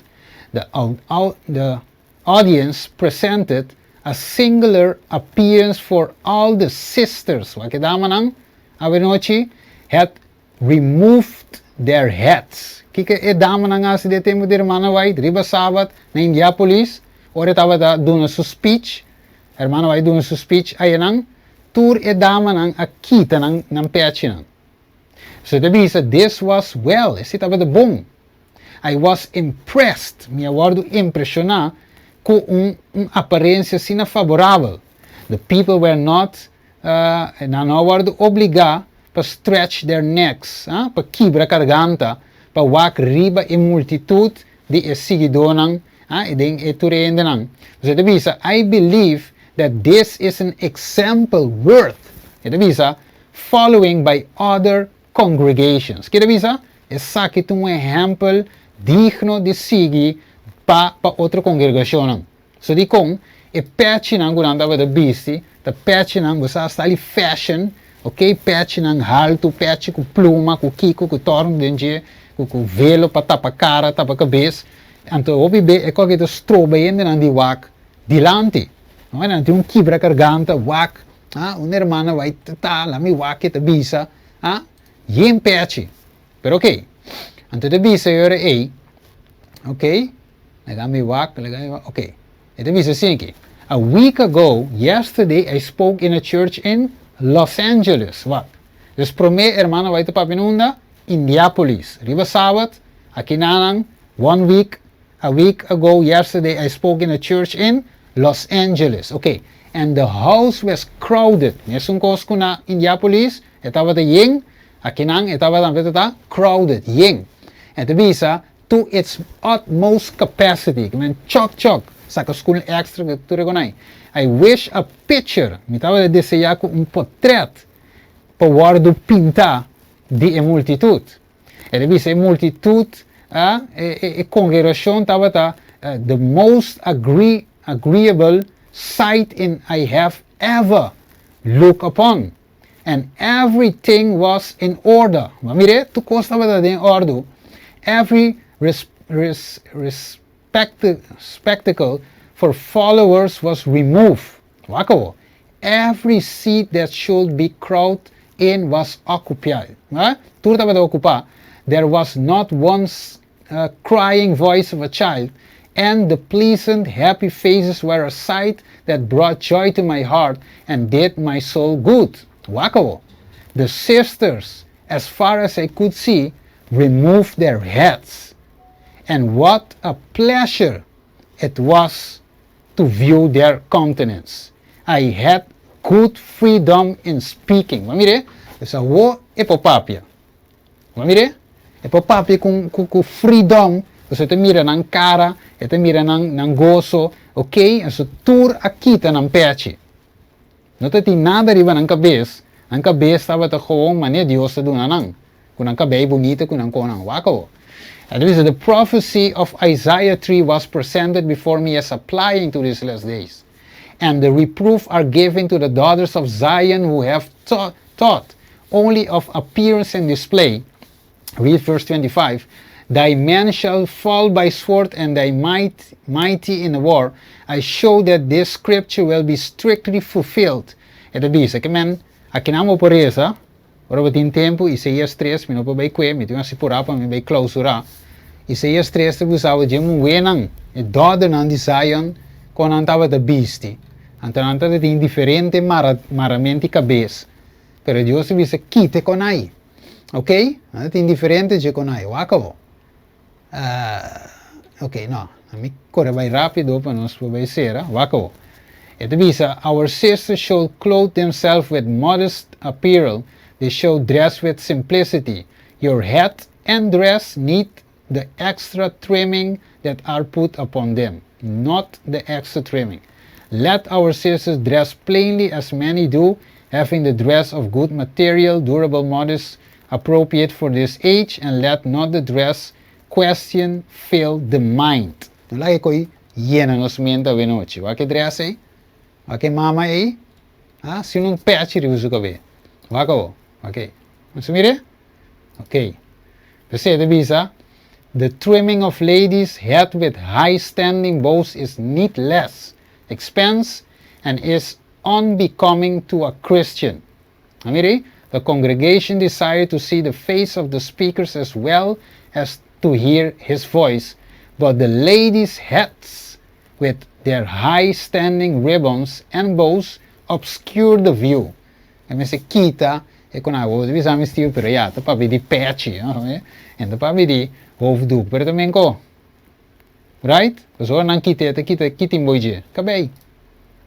The audience presented a singular appearance for all the sisters. Wat dama nang, avenochi, had removed their hats. Kika dama nang asi de tempo de irmã vai, riba sábado, na Indianapolis, ora estava dando sua speech, irmã vai dando sua speech, aí nang, tur dama nang akita nang peachi nang. So this was well, esse estava de bom. I was impressed, me aguardo impressionar com aparência assim favorável. The people were not, não aguardo obrigar para stretch their necks, para quebrar a garganta, pa wak riba e multitud di e sigidonang, e ding e turendenang. So, bisa, I believe that this is an example worth, bisa, following by other congregations. Kita bisa, essa aqui é exemplo digno de seguir pa outra congregação. So, di kong, e patch nang gunanda ba da bisti, da patch nang basta sta ali fashion, ok? Patch nang halto, patch com pluma, com kiko, com torno denje, com velo pa tapa cara, tapa cabeça. Então, obi be e qualquer to strobe ainda nang di wak dilante. Não é não quebra garganta wak, uma hermana vai tá lá me wak te bisa, yen patch. Pero ok. Então de bisa yore ei. Ok? Legami wak, ok. Ito bisa assim aqui. A week ago, yesterday, I spoke in a church in Los Angeles. What? Dus prome hermana vai te papinunda, Indianapolis. Riba Sabbath, aqui nanang, a week ago, yesterday, I spoke in a church in Los Angeles. Okay. And the house was crowded. Nessun cosco na Indianapolis, etava de yeng, aqui nang, etava dan crowded, yeng. And the visa to its utmost capacity. Kmen chok. Saka school extra que tu reconai. I wish a picture. Me tava de desejar um portrait para guardo pintar de multitud. Ele disse a multitud, congregação tava the most agreeable sight I have ever looked upon, and everything was in order. Mas mire, tu constava de order. Every spectacle for followers was removed. Wako. Every seat that should be crowded in was occupied. There was not one crying voice of a child, and the pleasant, happy faces were a sight that brought joy to my heart and did my soul good. Wako. The sisters, as far as I could see, removed their hats. And what a pleasure it was to view their countenance. I had good freedom in speaking. Mamire, essa wo epopapia. Mamire, epopapia com freedom. Você te mira na cara, te mira na gozo, ok? Essa tur aqui tá na peche. Não tem nada riba na cabeça. Na cabeça estava te gewoon maneira Deus te dona nang. Com a cabeça bonita, com a conang wako. The prophecy of Isaiah 3 was presented before me as applying to these last days. And the reproof are given to the daughters of Zion who have thought only of appearance and display. Read verse 25. Thy man shall fall by sword, and thy mighty in the war. I show that this scripture will be strictly fulfilled. Ito bisa, kemen, akinamo por esa, ora batin tempo, Isaías 3, mino pa bay kwe, mito nga sipura pa, mi bay klausura. Isaías 3, te busawa jemu wenang, e daughter nan di Zion, kon antava da bisti. Antava da indifferente maramenti cabeça. Pero Dios te bisa kite konai. Ok? Antava indifferente je konai, wakavo. Ok, no, mi corre vai rapido para nos vai sera, wakavo. It bisa, our sisters should clothe themselves with modest apparel. They should dress with simplicity. Your hat and dress need the extra trimming that are put upon them, not the extra trimming. Let our sisters dress plainly as many do, having the dress of good material, durable, modest, appropriate for this age, and let not the dress question fill the mind. Tulay ko'y yena nos mienta venoci. Wake dress eh? Wake mama eh? Sinong pechi riuso ka be? Wako. Okay. Masumire? Okay. Kasi the visa, the trimming of ladies' head with high standing bows is needless expense and is unbecoming to a Christian. Amire? The congregation desired to see the face of the speakers as well as to hear his voice, but the ladies' heads with their high standing ribbons and bows obscure the view. Kami se kita, kon ako, bisa mi stil pero ja, te papi di pechi, en te papi di hoofddoek, pero tamen ko. Right? So nang kita mboije, kabei.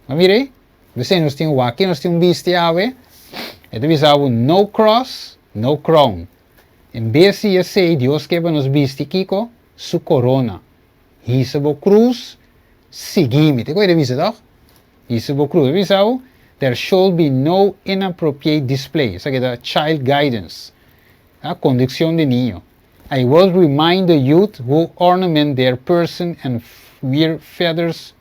Mamire? Bisa nos tin waki, nos tin bisti awe. Ito bisa no cross, no crown. Em vez de sei, Deus que nos viste kiko, su corona. Hisebo cruz, seguime. Te coisa visa, toch? Hisebo cruz, visau? There should be no inappropriate display. Isso aqui é child guidance. A condução de niño. I will remind the youth who ornament their person and wear feathers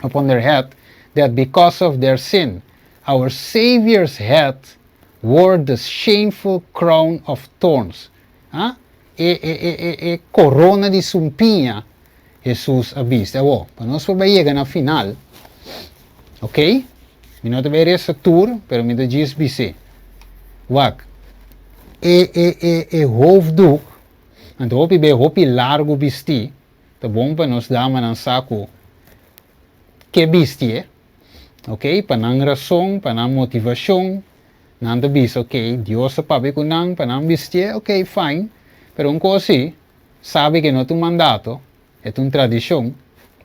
upon their head that because of their sin, our Savior's head wore the shameful crown of thorns. Corona de sumpinha, Jesus avista. Para nós vamos chegar na final, ok? Mi não vai essa tour, pero me diz BC. Wak. Hoofddoek, en hopi largo bisti, tá bom para nós dar uma saco que bisti, ok? Para não razão, para não motivação, não te bis, ok? Deus sabe que não, para não bisti, ok, fine. Pero um coisa assim, sabe que não é um mandato, é uma tradição,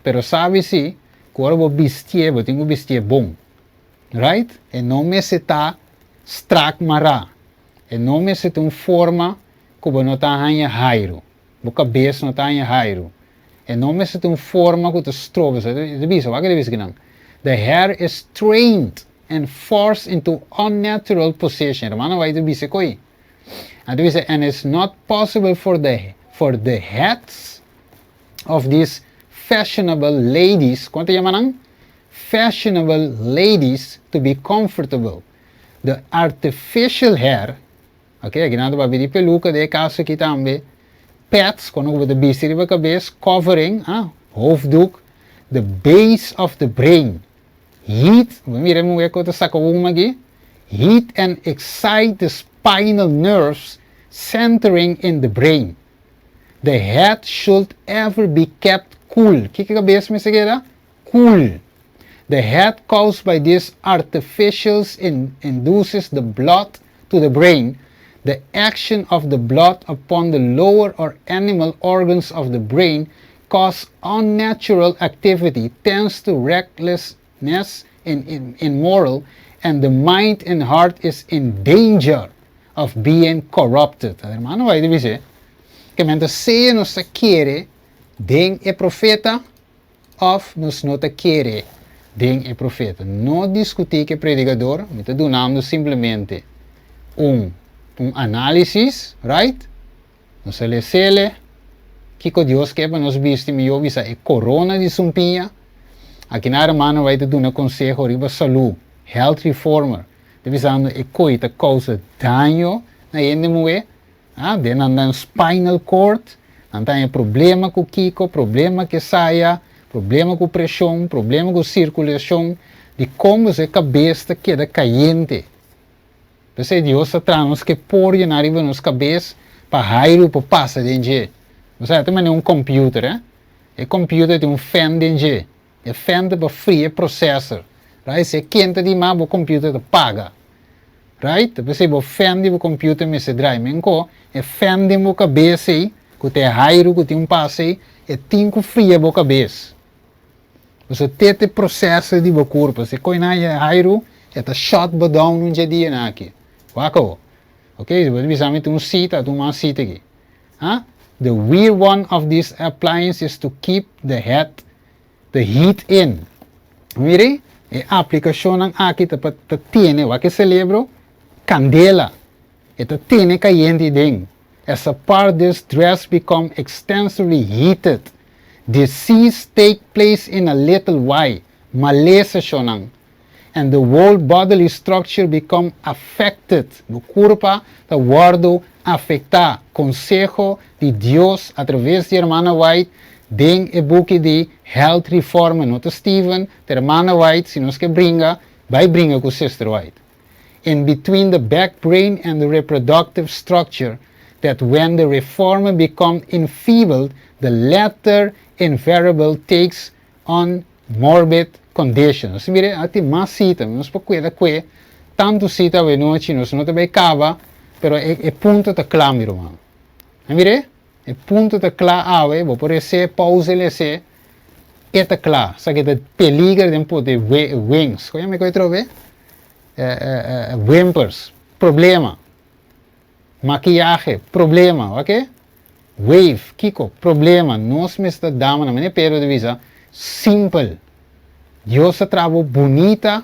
pero sabe se, quando vou bisti, vou ter que bisti bom. Right? E não me se tá strak mará. E não me se tem forma como não tá em jairo. O cabeça não tá em jairo. E não me se tem forma que te strobes. De bisa, wat que de não? The hair is trained and forced into unnatural position. Hermano, vai de bisa koi. And it's not possible for the heads of these fashionable ladies. Quanto llaman? Fashionable ladies to be comfortable. The artificial hair, ok, aqui nada para ver peluca, de caso aqui também, pets, quando você vestir a cabeça, covering, hoofddoek, the base of the brain, heat, vamos ver quanto saca uma aqui, heat and excite the spinal nerves centering in the brain. The head should ever be kept cool. Que a cabeça me seguirá? Cool. The head caused by these artificials induces the blood to the brain. The action of the blood upon the lower or animal organs of the brain cause unnatural activity, tends to recklessness in moral, and the mind and heart is in danger of being corrupted. Hermano, vai dizer que mentre se nos quiere, den é profeta, of nos não quiere. Den é profeta. Não discutir que predicador, me está dando simplesmente análise, right? Nos ele que Deus quer para nos vestir melhor, visa é corona de sumpinha. Aqui na hermana vai te dar um conselho riba saúde, health reformer. Divisando é coisa causa dano na ende mulher, den anda spinal cord, anda problema com Kiko, problema que saia, problema com pressão, problema com circulação, de como a cabeça queda caliente. Porque Deus traz que por na arriba nos cabeça para raio para passar dentro. Você também é um computer, é computer tem fan dentro, é fan para frio processor, right? Se quente demais o computer paga, right? Porque o fan do computer me se drive, menco é fan de mo cabeça aí, que tem raio que tem passe, é tinco frio a cabeça. Você tem processo de o corpo, se coi na raio é shot down num dia na aqui. Wako, ok? Você precisa ter cita, uma cita aqui. The weird one of this appliance is to keep the heat in. Mire, a aplicação ng aqui ta tiene, o que celebro, candela. Ito tiene caliente din. As a part this dress become extensively heated. Disease take place in a little while. Malesa siya nang. And the whole bodily structure become affected. O corpo está guardo afetar. Consejo de Deus através de Hermana White den e book de Health Reform. Nota Steven, de Hermana White, se nos que bringa, vai bringa com Sister White. In between the back brain and the reproductive structure, that when the reformer becomes enfeebled, the latter invariable takes on morbid conditions. Mire, ati mas cita, nos poqueda que tanto cita ve noite, nos não te cava, pero é ponto ta clamiro, man. Mire, é ponto ta cla ave, vou por esse pause lese, eta cla, sa que te peligra de poder wings. Como me coi trove? Whimpers, problema. Maquillaje, problema, ok? Wave, Kiko, problema. Nós mesmo dama na minha Pedro de visa, simple. Dios trabalho bonita,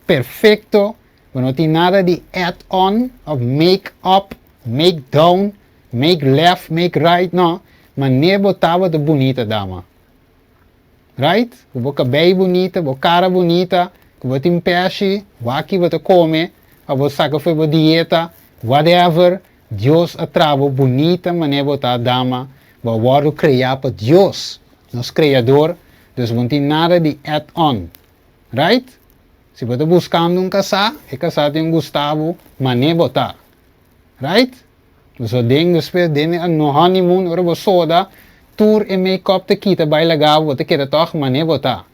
perfeito, não tem nada de add-on, of make up, make down, make left, make right, não. Mas nem botava de bonita dama. Right? O cabelo bonita, o cara bonita, que você tem peixe, o que você come, a você saca foi a dieta, whatever. Deus trabalho bonita, mas nem botar dama, o word criar para Deus, nosso criador. Dus não tem nada de add-on, right? Se você buscando casar, e casar tem Gustavo, mas nem botar, right? Dus o ding depois no honeymoon, ora você soda, tour e make-up te kita bij legal, você quer toch, mas nem botar,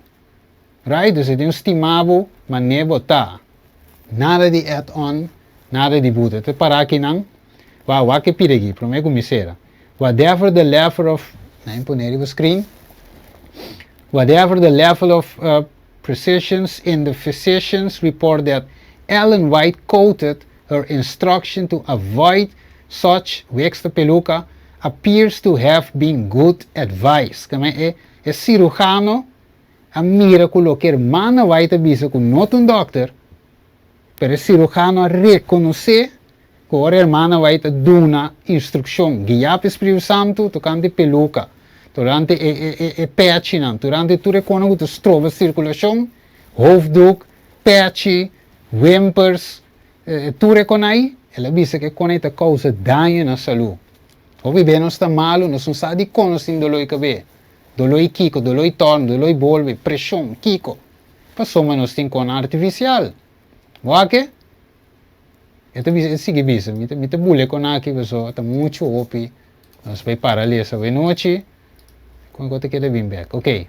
right? Dus tem estimado, mas nem botar, nada de add-on, nada de buta. Te parar aqui não, vai que pide aqui, para mim começar. Whatever the level of, nem poner o screen. Whatever the level of precisions in the physician's report that Ellen White quoted her instruction to avoid such wexta peluca appears to have been good advice. Kami é cirurgiano a mira que mana White avisa que não um doctor, pero é cirurgiano a reconhecer que a hermana White dá uma instrução. Guiar para o Espírito Santo tocante peluca. Durante patch, durante tu reconhece que tu trova circulação, hoofddoek, patch, wimpers, tu reconhece, ela diz que conecta causa dano na saúde. Ou bem não está malo, não sabe de conhecer dolor cabelo, dolor kiko, dolor torno, dolor bolve, pressão, kiko. Passou mas nós tem com artificial. O que? Então sigue bisa, me te bule com aqui, pessoal, tá muito opi, nós vai paralisa, vai noite. Quando você quer vir back, ok.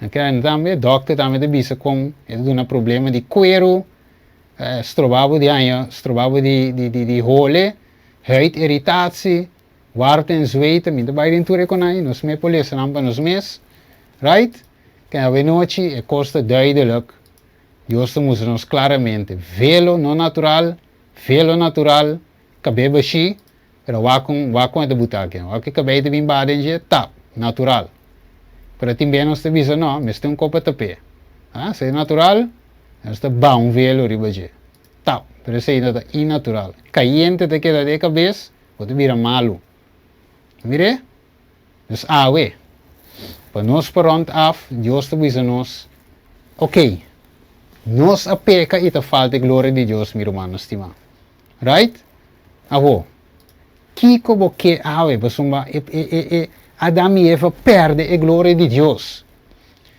Então também, doctor também te bisa com, ele tem um problema de cuero, strobabo de anha, strobabo de role, huid irritatie, warmte en zweet, minta bij den toer economie, nos me polícia não para nos mes, right? Que a noite é costa duidelijk, justo moest nos claramente, velo não natural, cabelo baixi, pero wakon de butaque, wakon cabelo de bem baden tap, natural. Pero também nós temos visto, não, mas tem um copo de tapete. Ah, se é natural, nós temos bom velo ribaje. Tap, pero se é inatural. Caliente te queda de cabeça, pode virar malo. Mire? Dus awe. Para nós rond af, Deus te visa nós, ok, nós a peca e te falta glória de Deus, meu irmão, estima. Right? Awo. Kiko boque awe, basumba, Adam e Eva perdem a glória de Deus,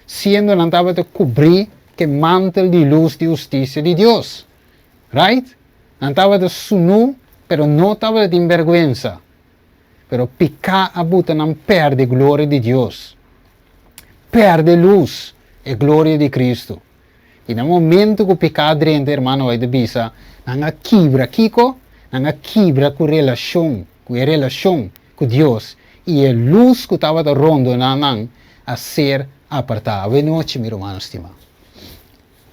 sendo não estava a cobrir que mantel de luz de justiça de Deus, right? Não estava a sunu, pero não estava a envergüenza, pero picar a buta não perde a glória de Deus, perde luz e glória de Cristo. E no momento que picar dentro, irmão, vai de bisa, não quebra Kiko, não quebra com relação com Deus. E a luz que estava rondo a ser apartada. Boa noite, meu irmão estimado.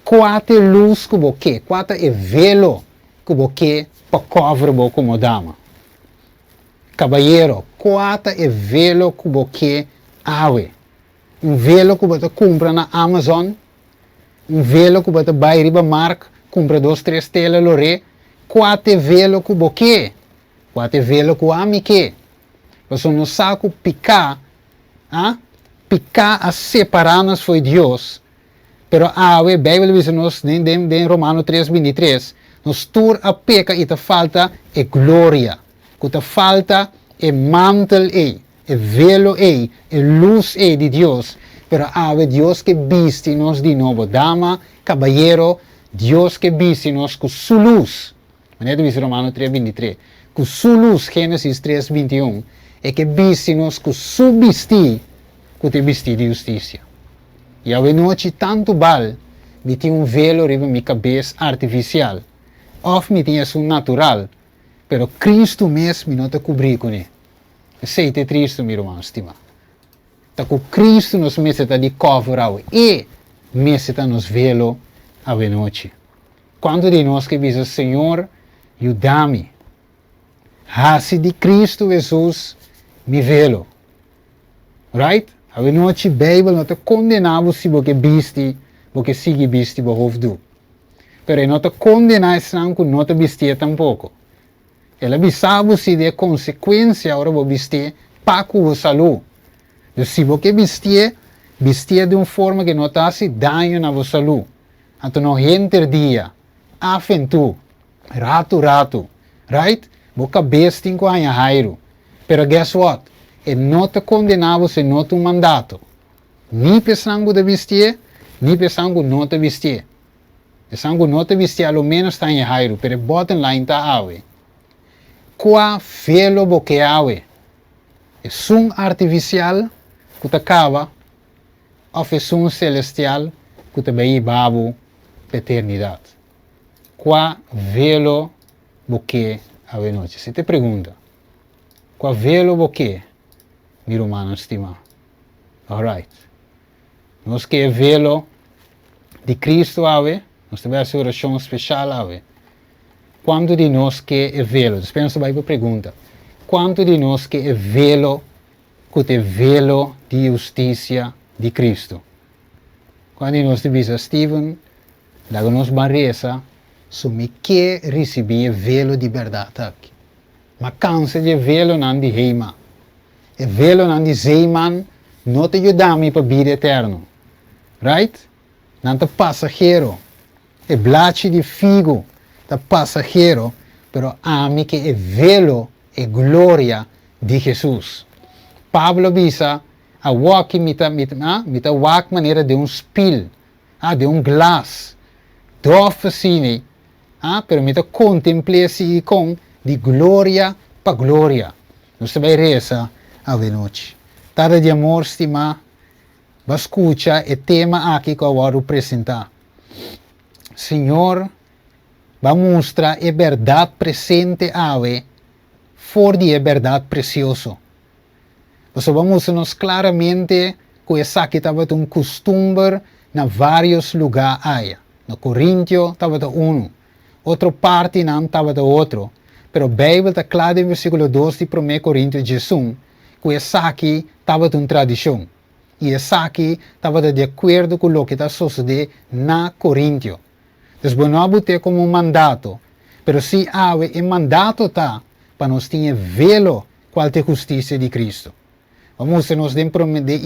Quatro luz que você, quatro é velo que você para cobrir como dama. Caballero, quatro é velo que você awe. Velo que você compra na Amazon, velo que você vai riba marca, compra 2, 3 telas lore. Quatro é velo que você, quatro é velo que amique. Você não sabe picar, picar a separar-nos foi Deus. Pero a Bíblia diz nos, em Romano 3:23, nos tur a peca e te falta a glória, que te falta a mantel a velo a luz de Deus. Pero a Deus que viste nos de novo, dama, caballero, Deus que viste nos com sua luz. Maneira diz Romano 3:23, com sua luz, Gênesis 3:21. É que viste-nos com subvestir, que te vestir de justiça. E a noite tanto bal, me tinha um velo riba minha cabeça artificial. Of me tinha um natural, pero Cristo mesmo não te cobrir com ele. Sei-te triste, meu irmão, estima. Tá com Cristo nos meseta de cover e meseta nos velo a noite. Quando de nós que diz, Senhor, ajuda-me. Hasi de Cristo Jesus, mi velo. Right? A noite Bijbel não te condenava se você viste, você sigue viste o hoofddoek. Pero não te condena que não te vestir tampouco. Ela avisava se de consequência agora você vestir para a saúde. Então, se você vestir de uma forma que não te faz dano na sua saúde. Então, não entra dia, afentu, rato, right? Você vestir com a jairo. Pero guess what? Ele não te condenava se não te mandato. Nem pensando de vestir, nem pensando não te vestir. Pensando não te vestir, ao menos está em jairo, pero bottom line está ave. Qua velo boque ave. É som artificial que te acaba, ou é som celestial que te vai babo para eternidade. Qua velo boque ave noite. Se te pergunta, qua velo boque, mi romano estima. Alright. Nós que é velo de Cristo ave, nós temos essa oração especial ave. Quanto de nós que é velo? Despensa vai para a pergunta. Quanto de nós que é velo, que é velo de justiça de Cristo? Quando nós devemos Steven, da nós barresa, me que receber velo de verdade aqui. Mas cansa de velo não de reima. E velo não de zeiman, não te ajuda para a vida eterna. Right? Não te passageiro. E blache de figo, te passageiro, pero a mim que é velo e glória de Jesus. Pablo avisa a walk mita walk maneira de spil, de glas. Dofe cine, pero mita contemple-se com de glória para glória. Nós vai reza a noite. Tada de amor, estima, vai escutar o tema aqui que eu vou apresentar. Senhor, vai mostrar a verdade presente ave, for de a verdade precioso. Você vai mostrar-nos claramente que essa aqui estava um costume na vários lugares. No Coríntio estava um, outra parte não estava outro. Pero a Bíblia está clara em versículo 2 de 1 Coríntios 16, que essa aqui estava uma tradição. E essa aqui estava de acordo com o que está sucedendo na Coríntio. Então, não ter como um mandato, pero se há um mandato tá para nós ter velo qual é a justiça de Cristo. Vamos nos de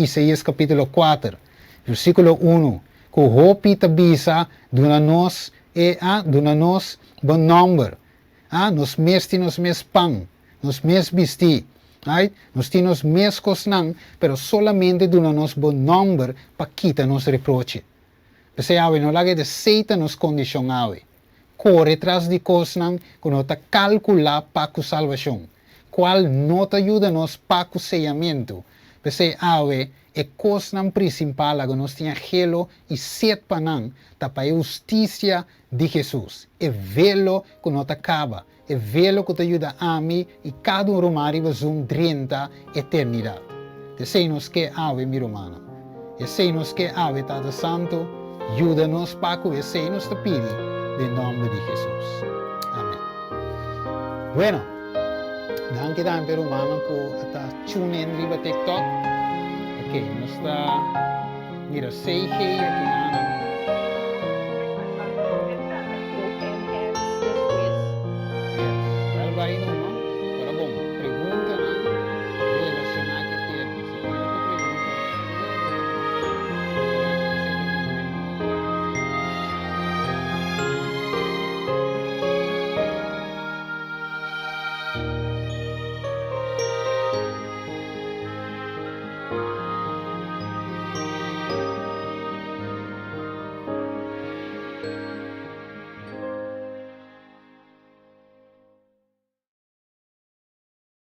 Isaías capítulo 4, versículo 1, que o hopi tabisa duna nos bom número. Nos mes pão, nos mes vestir, right? Nos temos mes cosnan, pero solamente duna nos bom número para quitar nos reproche. Porque ave não lage de seita nos condição ave. Corre atrás de cosnan que não ta calcular para a salvação. Qual não te ajuda nos para o sellamento. Porque ave é cosnan principal que nós tinha gelo e sete panang para a justiça de Jesus. É velo que não te acaba. É velo que te ajuda a mim e cada um romari vai zoom 30 eternidade. Desejamos que ave, mi romano. Desejamos que ave, Tata Santo, ajuda-nos para que esse nos te pide, em nome de Jesus. Amém. Bueno, danke dan per romano que está tune in riba TikTok. Ok, nós está mira 6G aqui na